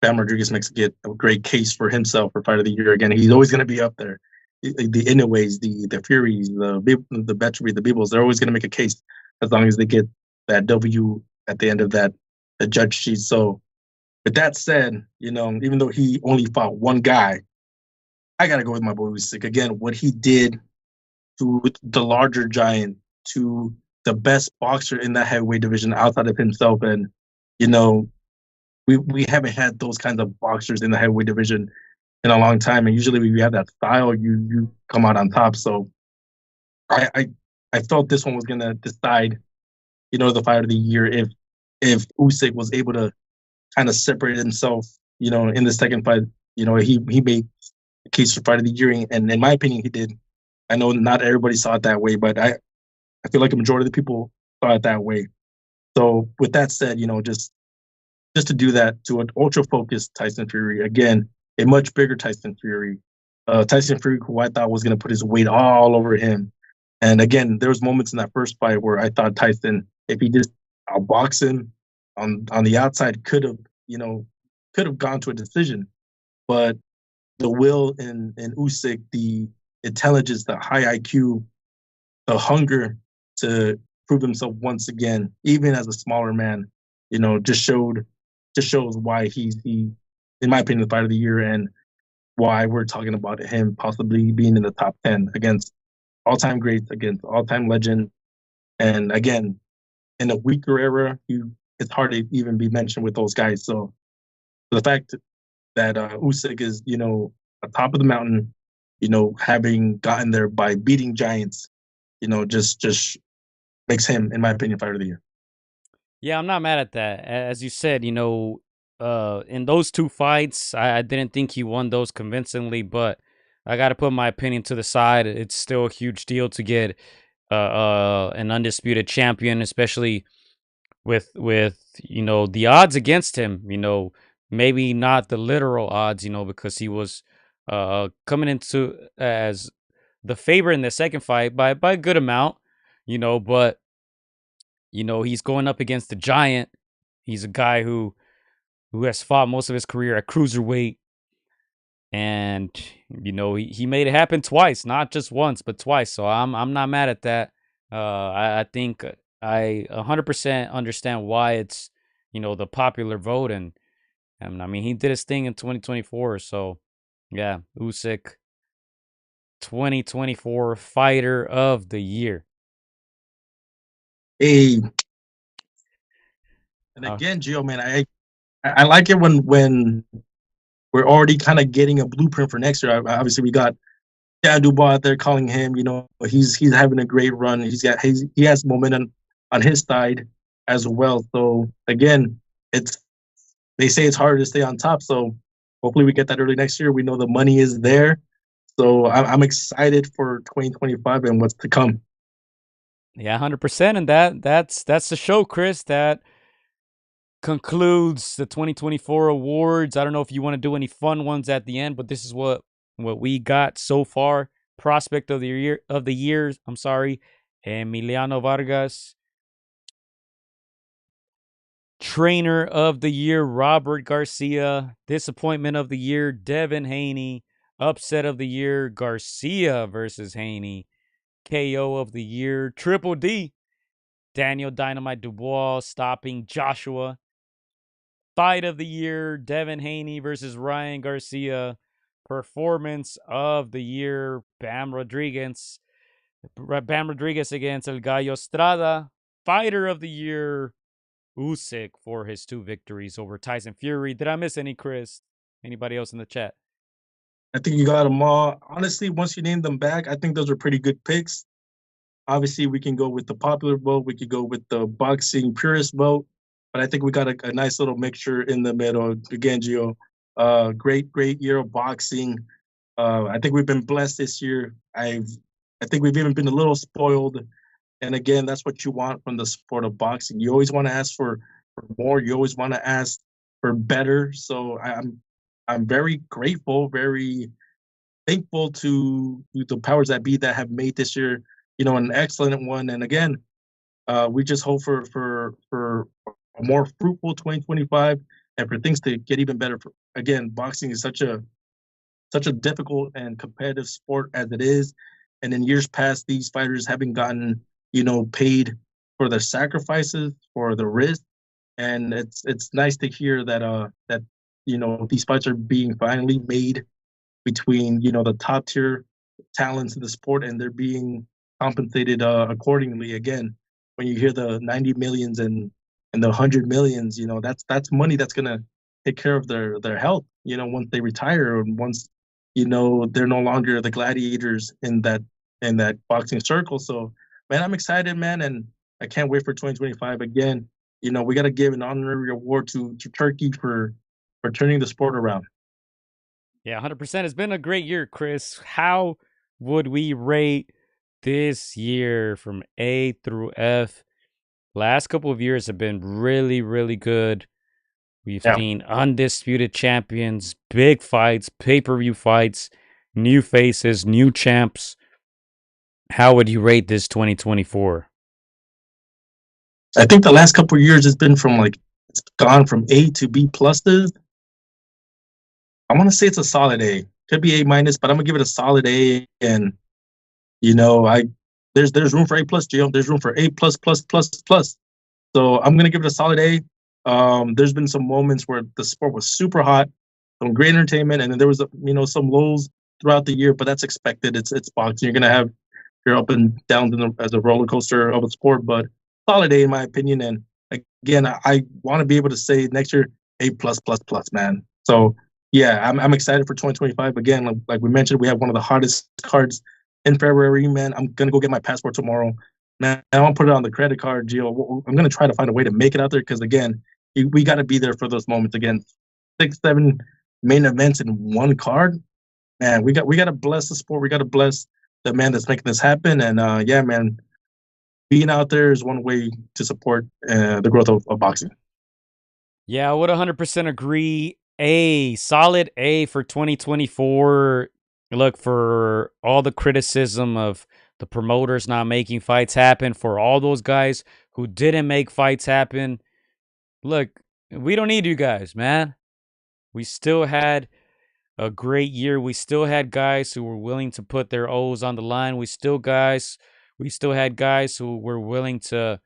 Bam Rodriguez makes a great case for himself for fight of the year. Again, he's always going to be up there. The Inoues, the Furies, the Beterbiev, the Bivol, they're always going to make a case as long as they get that W at the end of the judge sheet. So with that said, even though he only fought one guy, I got to go with my boy Usyk. Again, what he did to the larger giant, to the best boxer in that heavyweight division outside of himself. And, we haven't had those kinds of boxers in the heavyweight division in a long time. And usually when you have that style, you come out on top. So I felt this one was going to decide, the fight of the year if Usyk was able to kind of separate himself, in the second fight. He made the case for fight of the year, and in my opinion, he did. I know not everybody saw it that way, but I feel like a majority of the people saw it that way. So with that said, just to do that to an ultra focused Tyson Fury, again, a much bigger Tyson Fury, Tyson Fury, who I thought was going to put his weight all over him. And again, there was moments in that first fight where I thought Tyson, if he just outbox him on the outside, could have gone to a decision. But the will in Usyk, the intelligence, the high IQ, the hunger to prove himself once again, even as a smaller man, just shows why he's in my opinion, the fight of the year, and why we're talking about him possibly being in the top 10 against all-time greats, against all-time legend. And again, in a weaker era, it's hard to even be mentioned with those guys. So the fact that Usyk is, atop of the mountain, having gotten there by beating giants, just makes him, in my opinion, fighter of the year. Yeah, I'm not mad at that. As you said, in those two fights, I didn't think he won those convincingly, but I got to put my opinion to the side. It's still a huge deal to get an undisputed champion, especially with the odds against him. Maybe not the literal odds, because he was coming into as the favorite in the second fight by a good amount, but he's going up against the giant. He's a guy who has fought most of his career at cruiserweight, and he made it happen twice, not just once, but twice. So I'm not mad at that. I think I 100% understand why it's the popular vote, and I mean he did his thing in 2024. So yeah, Usyk, 2024 Fighter of the Year. Hey, and Uh, again, Gio, man, I like it when we're already kind of getting a blueprint for next year. Obviously, we got Dan Dubois out there calling him. He's having a great run. He has momentum on his side as well. So again, they say it's harder to stay on top. So hopefully we get that early next year. We know the money is there. So I'm excited for 2025 and what's to come. Yeah, 100%. And that's the show, Chris. That concludes the 2024 awards. I don't know if you want to do any fun ones at the end, but this is what we got so far. Prospect of the year, I'm sorry, Emiliano Vargas. Trainer of the year, Robert Garcia. Disappointment of the year, Devin Haney. Upset of the year, Garcia versus Haney. KO of the year, Triple D, Daniel Dynamite Dubois stopping Joshua. Fight of the year, Devin Haney versus Ryan Garcia. Performance of the year, Bam Rodriguez against El Gallo Estrada. Fighter of the year, Usyk for his 2 victories over Tyson Fury. Did I miss any, Chris? Anybody else in the chat? I think you got them all. Honestly, once you name them back, I think those are pretty good picks. Obviously, we can go with the popular vote. We could go with the boxing purist vote. But I think we got a nice little mixture in the middle. Again, Gio, great year of boxing. I think we've been blessed this year. I think we've even been a little spoiled. And again, that's what you want from the sport of boxing. You always want to ask for more. You always want to ask for better. So I'm very grateful, very thankful to the powers that be that have made this year, an excellent one. And again, we just hope for a more fruitful 2025 and for things to get even better. Again, boxing is such a difficult and competitive sport as it is. And in years past, these fighters haven't gotten, paid for their sacrifices, for the risk. And it's nice to hear that these fights are being finally made between the top tier talents in the sport, and they're being compensated accordingly. Again, when you hear the 90 millions and the 100 millions, that's money that's gonna take care of their health. Once they retire and once they're no longer the gladiators in that boxing circle. So, man, I'm excited, man, and I can't wait for 2025. Again, we got to give an honorary award to Turkey for turning the sport around. Yeah, 100%. It's been a great year, Chris. How would we rate this year from A through F? Last couple of years have been really, really good. We've seen undisputed champions, big fights, pay-per-view fights, new faces, new champs. How would you rate this 2024? I think the last couple of years has been it's gone from A to B pluses. I want to say it's a solid A. Could be A minus, but I'm gonna give it a solid A. And there's room for A plus, Gio. There's room for A plus plus plus plus. So I'm gonna give it a solid A. There's been some moments where the sport was super hot, some great entertainment, and then there was some lows throughout the year, but that's expected. It's boxing. You're gonna have your up and downs as a roller coaster of a sport, but solid A in my opinion. And again, I want to be able to say next year A plus plus plus, man. So yeah, I'm excited for 2025. Again, like we mentioned, we have one of the hottest cards in February, man. I'm gonna go get my passport tomorrow. man, I want to put it on the credit card, Gio. I'm going to try to find a way to make it out there because, again, we got to be there for those moments. Again, 6, 7 main events in one card. Man, we got to bless the sport. We got to bless the man that's making this happen. And yeah, man, being out there is one way to support the growth of boxing. Yeah, I would 100% agree. A solid A for 2024. Look, for all the criticism of the promoters not making fights happen, for all those guys who didn't make fights happen. Look, we don't need you guys, man. We still had a great year. We still had guys who were willing to put their O's on the line. We still had guys who were willing to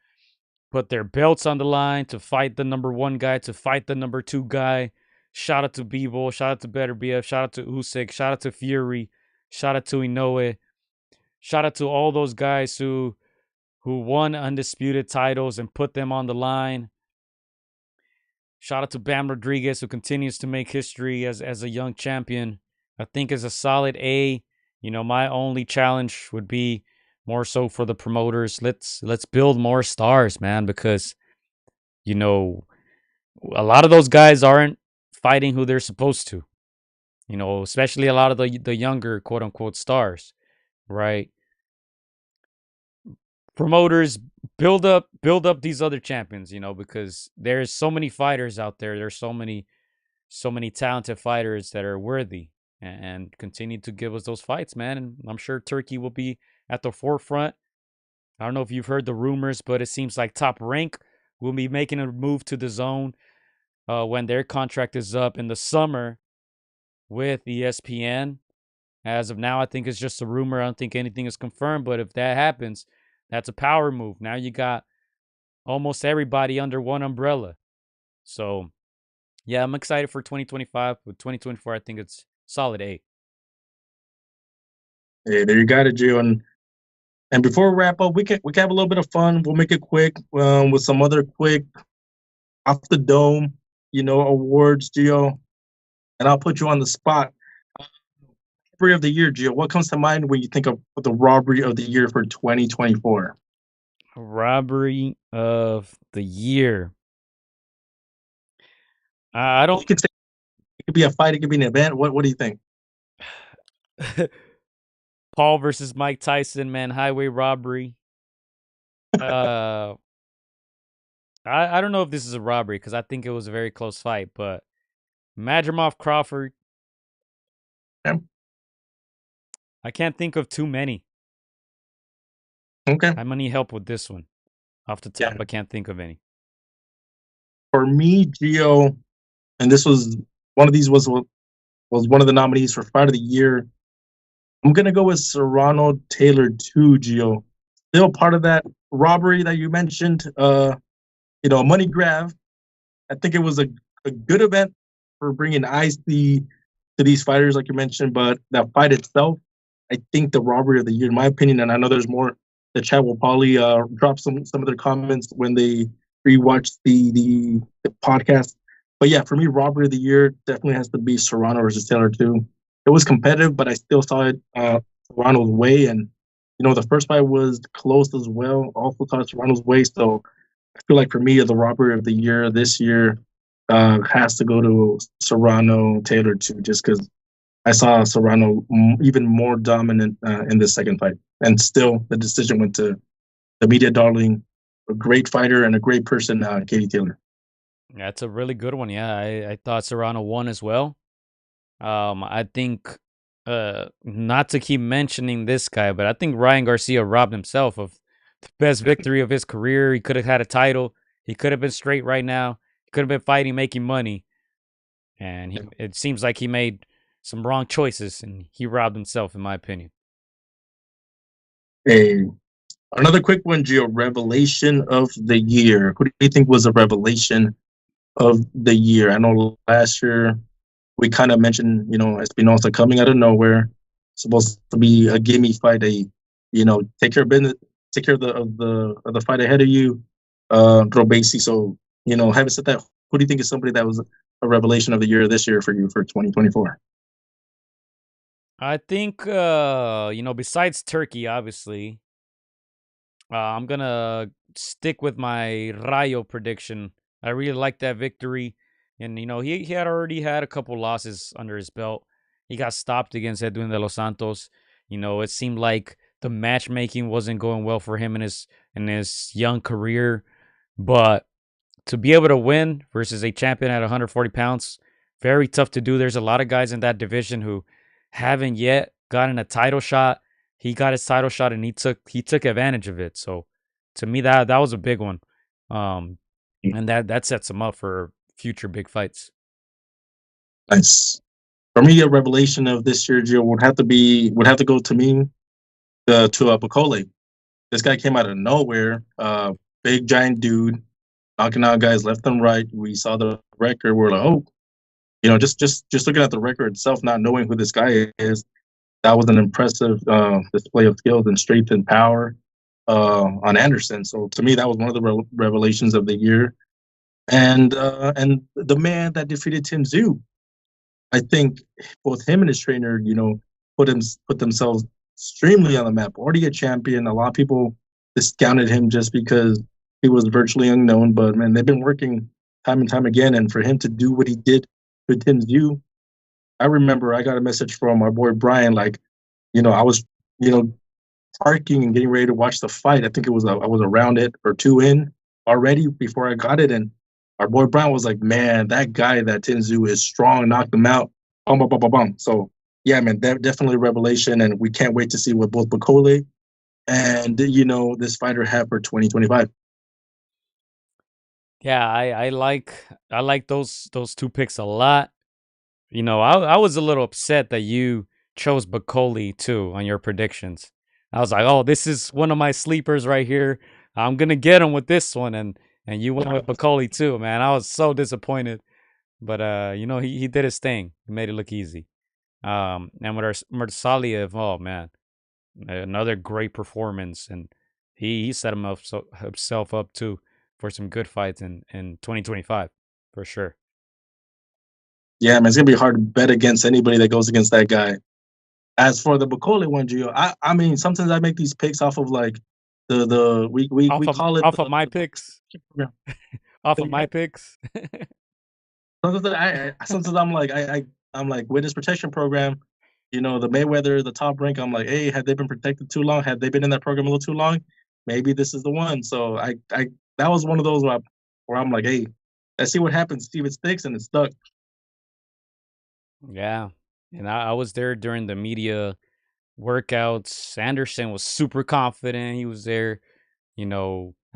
put their belts on the line, to fight the number 1 guy, to fight the number 2 guy. Shout out to Bebo, shout out to Better BF, shout out to Usyk, shout out to Fury, shout out to Inoue, shout out to all those guys who won undisputed titles and put them on the line. Shout out to Bam Rodriguez, who continues to make history as a young champion. I think is a solid A. My only challenge would be more so for the promoters. Let's build more stars, man, because a lot of those guys aren't fighting who they're supposed to. Especially a lot of the younger quote unquote stars, right? Promoters build up these other champions, because there's so many fighters out there. There's so many talented fighters that are worthy and continue to give us those fights, man. And I'm sure Turkey will be at the forefront. I don't know if you've heard the rumors, but it seems like Top Rank will be making a move to the zone when their contract is up in the summer with ESPN. As of now, I think it's just a rumor. I don't think anything is confirmed, but if that happens, that's a power move. Now you got almost everybody under one umbrella. So, yeah, I'm excited for 2025. With 2024, I think it's solid A. Hey, there you got it, Gio. And before we wrap up, we can have a little bit of fun. We'll make it quick with some other quick off the dome, awards, Gio. And I'll put you on the spot. Robbery of the year, Gio. What comes to mind when you think of the robbery of the year for 2024? Robbery of the year. I don't. It could be a fight. It could be an event. What do you think? Paul versus Mike Tyson, man. Highway robbery. I don't know if this is a robbery because I think it was a very close fight, but Madrimov Crawford. Yeah. I can't think of too many. Okay. I'm gonna need help with this one. Off the top, Yeah. I can't think of any. For me, Gio, and this was one of these was one of the nominees for Fight of the Year. I'm gonna go with Serrano Taylor 2, Gio. Still part of that robbery that you mentioned. A money grab. I think it was a good event for bringing eyes to these fighters, like you mentioned. But that fight itself, I think the robbery of the year, in my opinion, and I know there's more. The chat will probably drop some of their comments when they rewatch the podcast. But yeah, for me, robbery of the year definitely has to be Serrano versus Taylor 2. It was competitive, but I still saw it Serrano's way. And, the first fight was close as well, also saw Serrano's way. So I feel like for me, the robbery of the year this year has to go to Serrano Taylor 2, just because I saw Serrano even more dominant in this second fight. And still, the decision went to the media darling, a great fighter and a great person, Katie Taylor. That's a really good one. Yeah, I thought Serrano won as well. I think, not to keep mentioning this guy, but I think Ryan Garcia robbed himself of the best victory of his career. He could have had a title. He could have been straight right now. He could have been fighting, making money. And it seems like he made some wrong choices, and he robbed himself, in my opinion. Hey, another quick one, Gio. Revelation of the year. Who do you think was a revelation of the year? I know last year we kind of mentioned, Espinosa coming out of nowhere, supposed to be a gimme fight, take care of business, take care of the fight ahead of you, Robesi. So, having said that, who do you think is somebody that was a revelation of the year this year for you for 2024? I think, besides Turkey, obviously, I'm gonna stick with my Rayo prediction. I really like that victory, and he had already had a couple losses under his belt. He got stopped against Edwin de los Santos. It seemed like the matchmaking wasn't going well for him in his young career, but to be able to win versus a champion at 140 pounds, very tough to do. There's a lot of guys in that division who haven't yet gotten a title shot. He got his title shot and he took advantage of it. So to me that was a big one. Um and that sets him up for future big fights. Nice. For me, a revelation of this year, Gio, would have to go to me to Bacole. This guy came out of nowhere. Big giant dude, knocking out guys left and right. We saw the record. We're like, oh, just looking at the record itself, not knowing who this guy is, that was an impressive display of skills and strength and power on Anderson. So to me, that was one of the revelations of the year. And the man that defeated Tim Zhu, I think both him and his trainer, put themselves extremely on the map. Already a champion. A lot of people discounted him just because he was virtually unknown. But man, they've been working time and time again. And for him to do what he did with Tim Zhu, I remember I got a message from my boy Brian. Like, I was, parking and getting ready to watch the fight. I think I was around it or two in already before I got it, and our boy Brian was like, "Man, that guy, that Tenzu is strong. Knocked him out." Bum, bum, bum, bum, bum. So yeah, man, definitely a revelation, and we can't wait to see what both Bacole and this fighter have for 2025. Yeah, I like those two picks a lot. I was a little upset that you chose Bacoli too on your predictions. I was like, oh, this is one of my sleepers right here. I'm gonna get him with this one, and you went with Bacoli too, man. I was so disappointed, but he did his thing. He made it look easy. And with our Mursaliev, oh man, another great performance, and he set himself up too for some good fights in 2025 for sure. Yeah, man, it's gonna be hard to bet against anybody that goes against that guy. As for the Bacole one, Gio, I mean, sometimes I make these picks off of like the we call it Off of my picks. yeah. Off of my picks. Sometimes I'm like witness protection program. The Mayweather, the top rank. I'm like, hey, have they been protected too long? Have they been in that program a little too long? Maybe this is the one. So I that was one of those where I'm like, hey, let's see what happens. See if it sticks, and it stuck. Yeah. And I was there during the media workouts. Anderson was super confident. He was there, had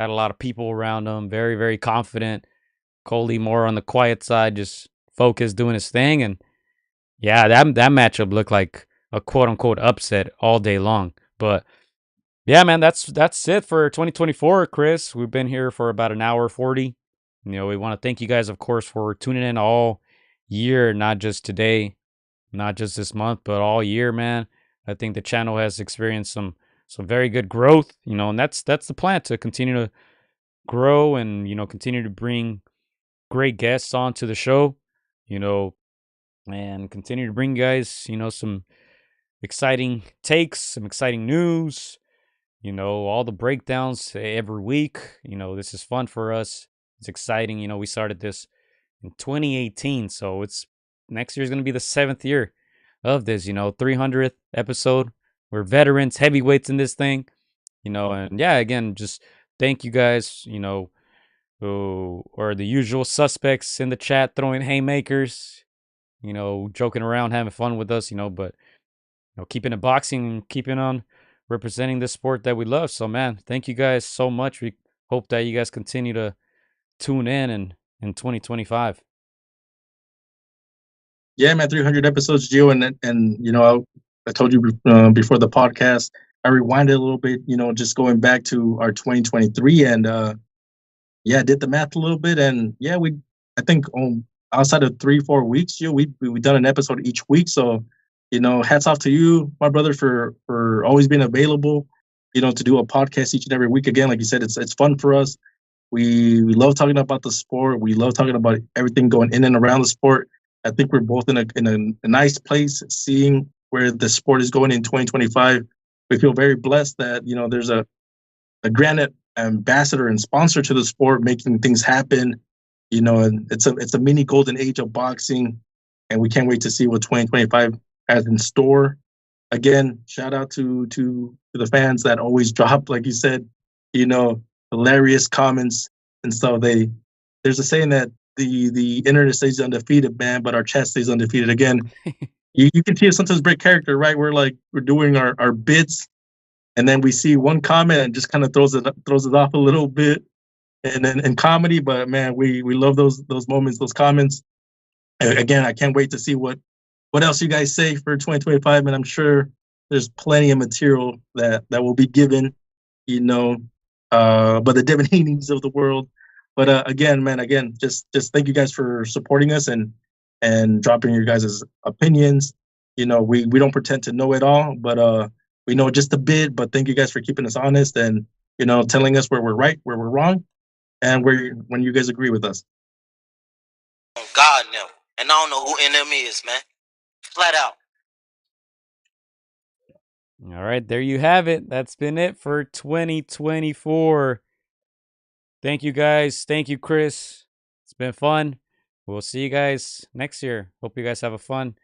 a lot of people around him, very, very confident. Coley more on the quiet side, just focused, doing his thing. And yeah, that matchup looked like a quote unquote upset all day long. But yeah, man, that's it for 2024, Chris. We've been here for about an hour 40. We want to thank you guys, of course, for tuning in all year, not just today, not just this month, but all year, man. I think the channel has experienced some very good growth, and that's the plan, to continue to grow and continue to bring great guests onto the show, you know, and continue to bring you guys, some exciting takes, some exciting news, all the breakdowns every week. This is fun for us. It's exciting. We started this in 2018, so it's next year is going to be the 7th year of this, 300th episode. We're veterans, heavyweights in this thing, and yeah, again, just thank you guys, who are the usual suspects in the chat, throwing haymakers, joking around, having fun with us, but keeping it boxing and keeping on representing the sport that we love. So, man, thank you guys so much. We hope that you guys continue to tune in 2025. Yeah, man, 300 episodes, Gio, and I told you before the podcast, I rewinded a little bit, just going back to our 2023, and yeah, did the math a little bit, and yeah, I think outside of 3-4 weeks, Gio, we done an episode each week. So, hats off to you, my brother, for always being available, to do a podcast each and every week. Again, like you said, it's fun for us. We love talking about the sport. We love talking about everything going in and around the sport. I think we're both in a nice place, seeing where the sport is going in 2025. We feel very blessed that there's a a grand ambassador and sponsor to the sport, making things happen. You know, and it's a mini golden age of boxing, and we can't wait to see what 2025 has in store. Again, shout out to the fans that always drop, like you said, you know, hilarious comments and stuff. There's a saying that the internet stays undefeated, man, but our chat stays undefeated. Again, you can see us sometimes break character, right? We're doing our bits, and then we see one comment and just kind of throws it off a little bit, and then in comedy. But man, we love those moments, those comments. Again, I can't wait to see what else you guys say for 2025, and I'm sure there's plenty of material that will be given, you know, by the Devin Haney's of the world. But again, just thank you guys for supporting us and dropping your guys' opinions. You know, we don't pretend to know it all, but we know just a bit. But thank you guys for keeping us honest and, you know, telling us where we're right, where we're wrong, and when you guys agree with us. God no. And I don't know who NM is, man. Flat out. All right, there you have it. That's been it for 2024. Thank you guys. Thank you, Chris. It's been fun. We'll see you guys next year. Hope you guys have a fun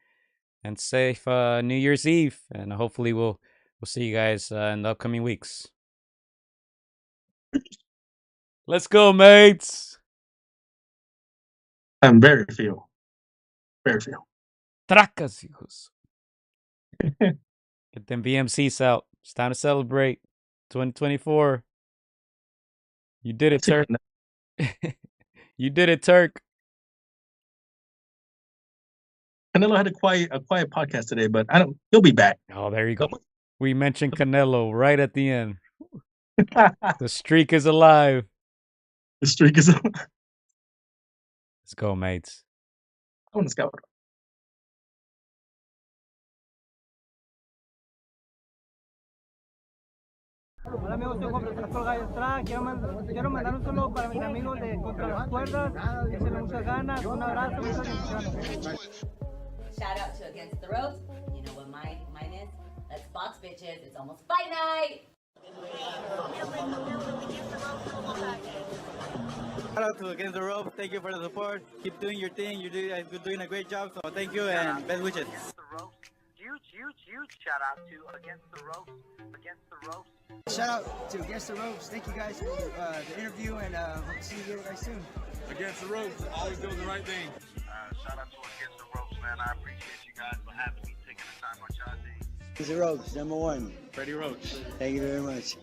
and safe New Year's Eve, and hopefully we'll see you guys in the upcoming weeks. Let's go, mates. I'm very few. Tracas, hijos. Get them VMCs out. It's time to celebrate 2024. You did it, Turk. You did it, Turk. Canelo had a quiet podcast today, but he'll be back. Oh, there you go. We mentioned Canelo right at the end. The streak is alive. The streak is alive. Let's go, mates. I want to scout. Hola amigos, soy Juan Francisco Gallo. Quiero mandar un saludo para mis amigos de Contra las Cuerdas. Échenle muchas ganas, un abrazo, muchas bendiciones. Shout out to Against the Ropes. You know what mine is? Let's box, bitches. It's almost fight night. Shout out to Against the Ropes. Thank you for the support. Keep doing your thing. You're doing a great job. So thank you and best wishes. Huge shout out to Against the Ropes. Shout out to Against the Ropes. Thank you guys for the interview and hope to see you guys soon. Against the Ropes, always doing the right thing. Shout out to Against the Ropes, man. I appreciate you guys for having me, taking the time on y'all day. Against the Ropes, #1. Freddie Roach. Thank you very much.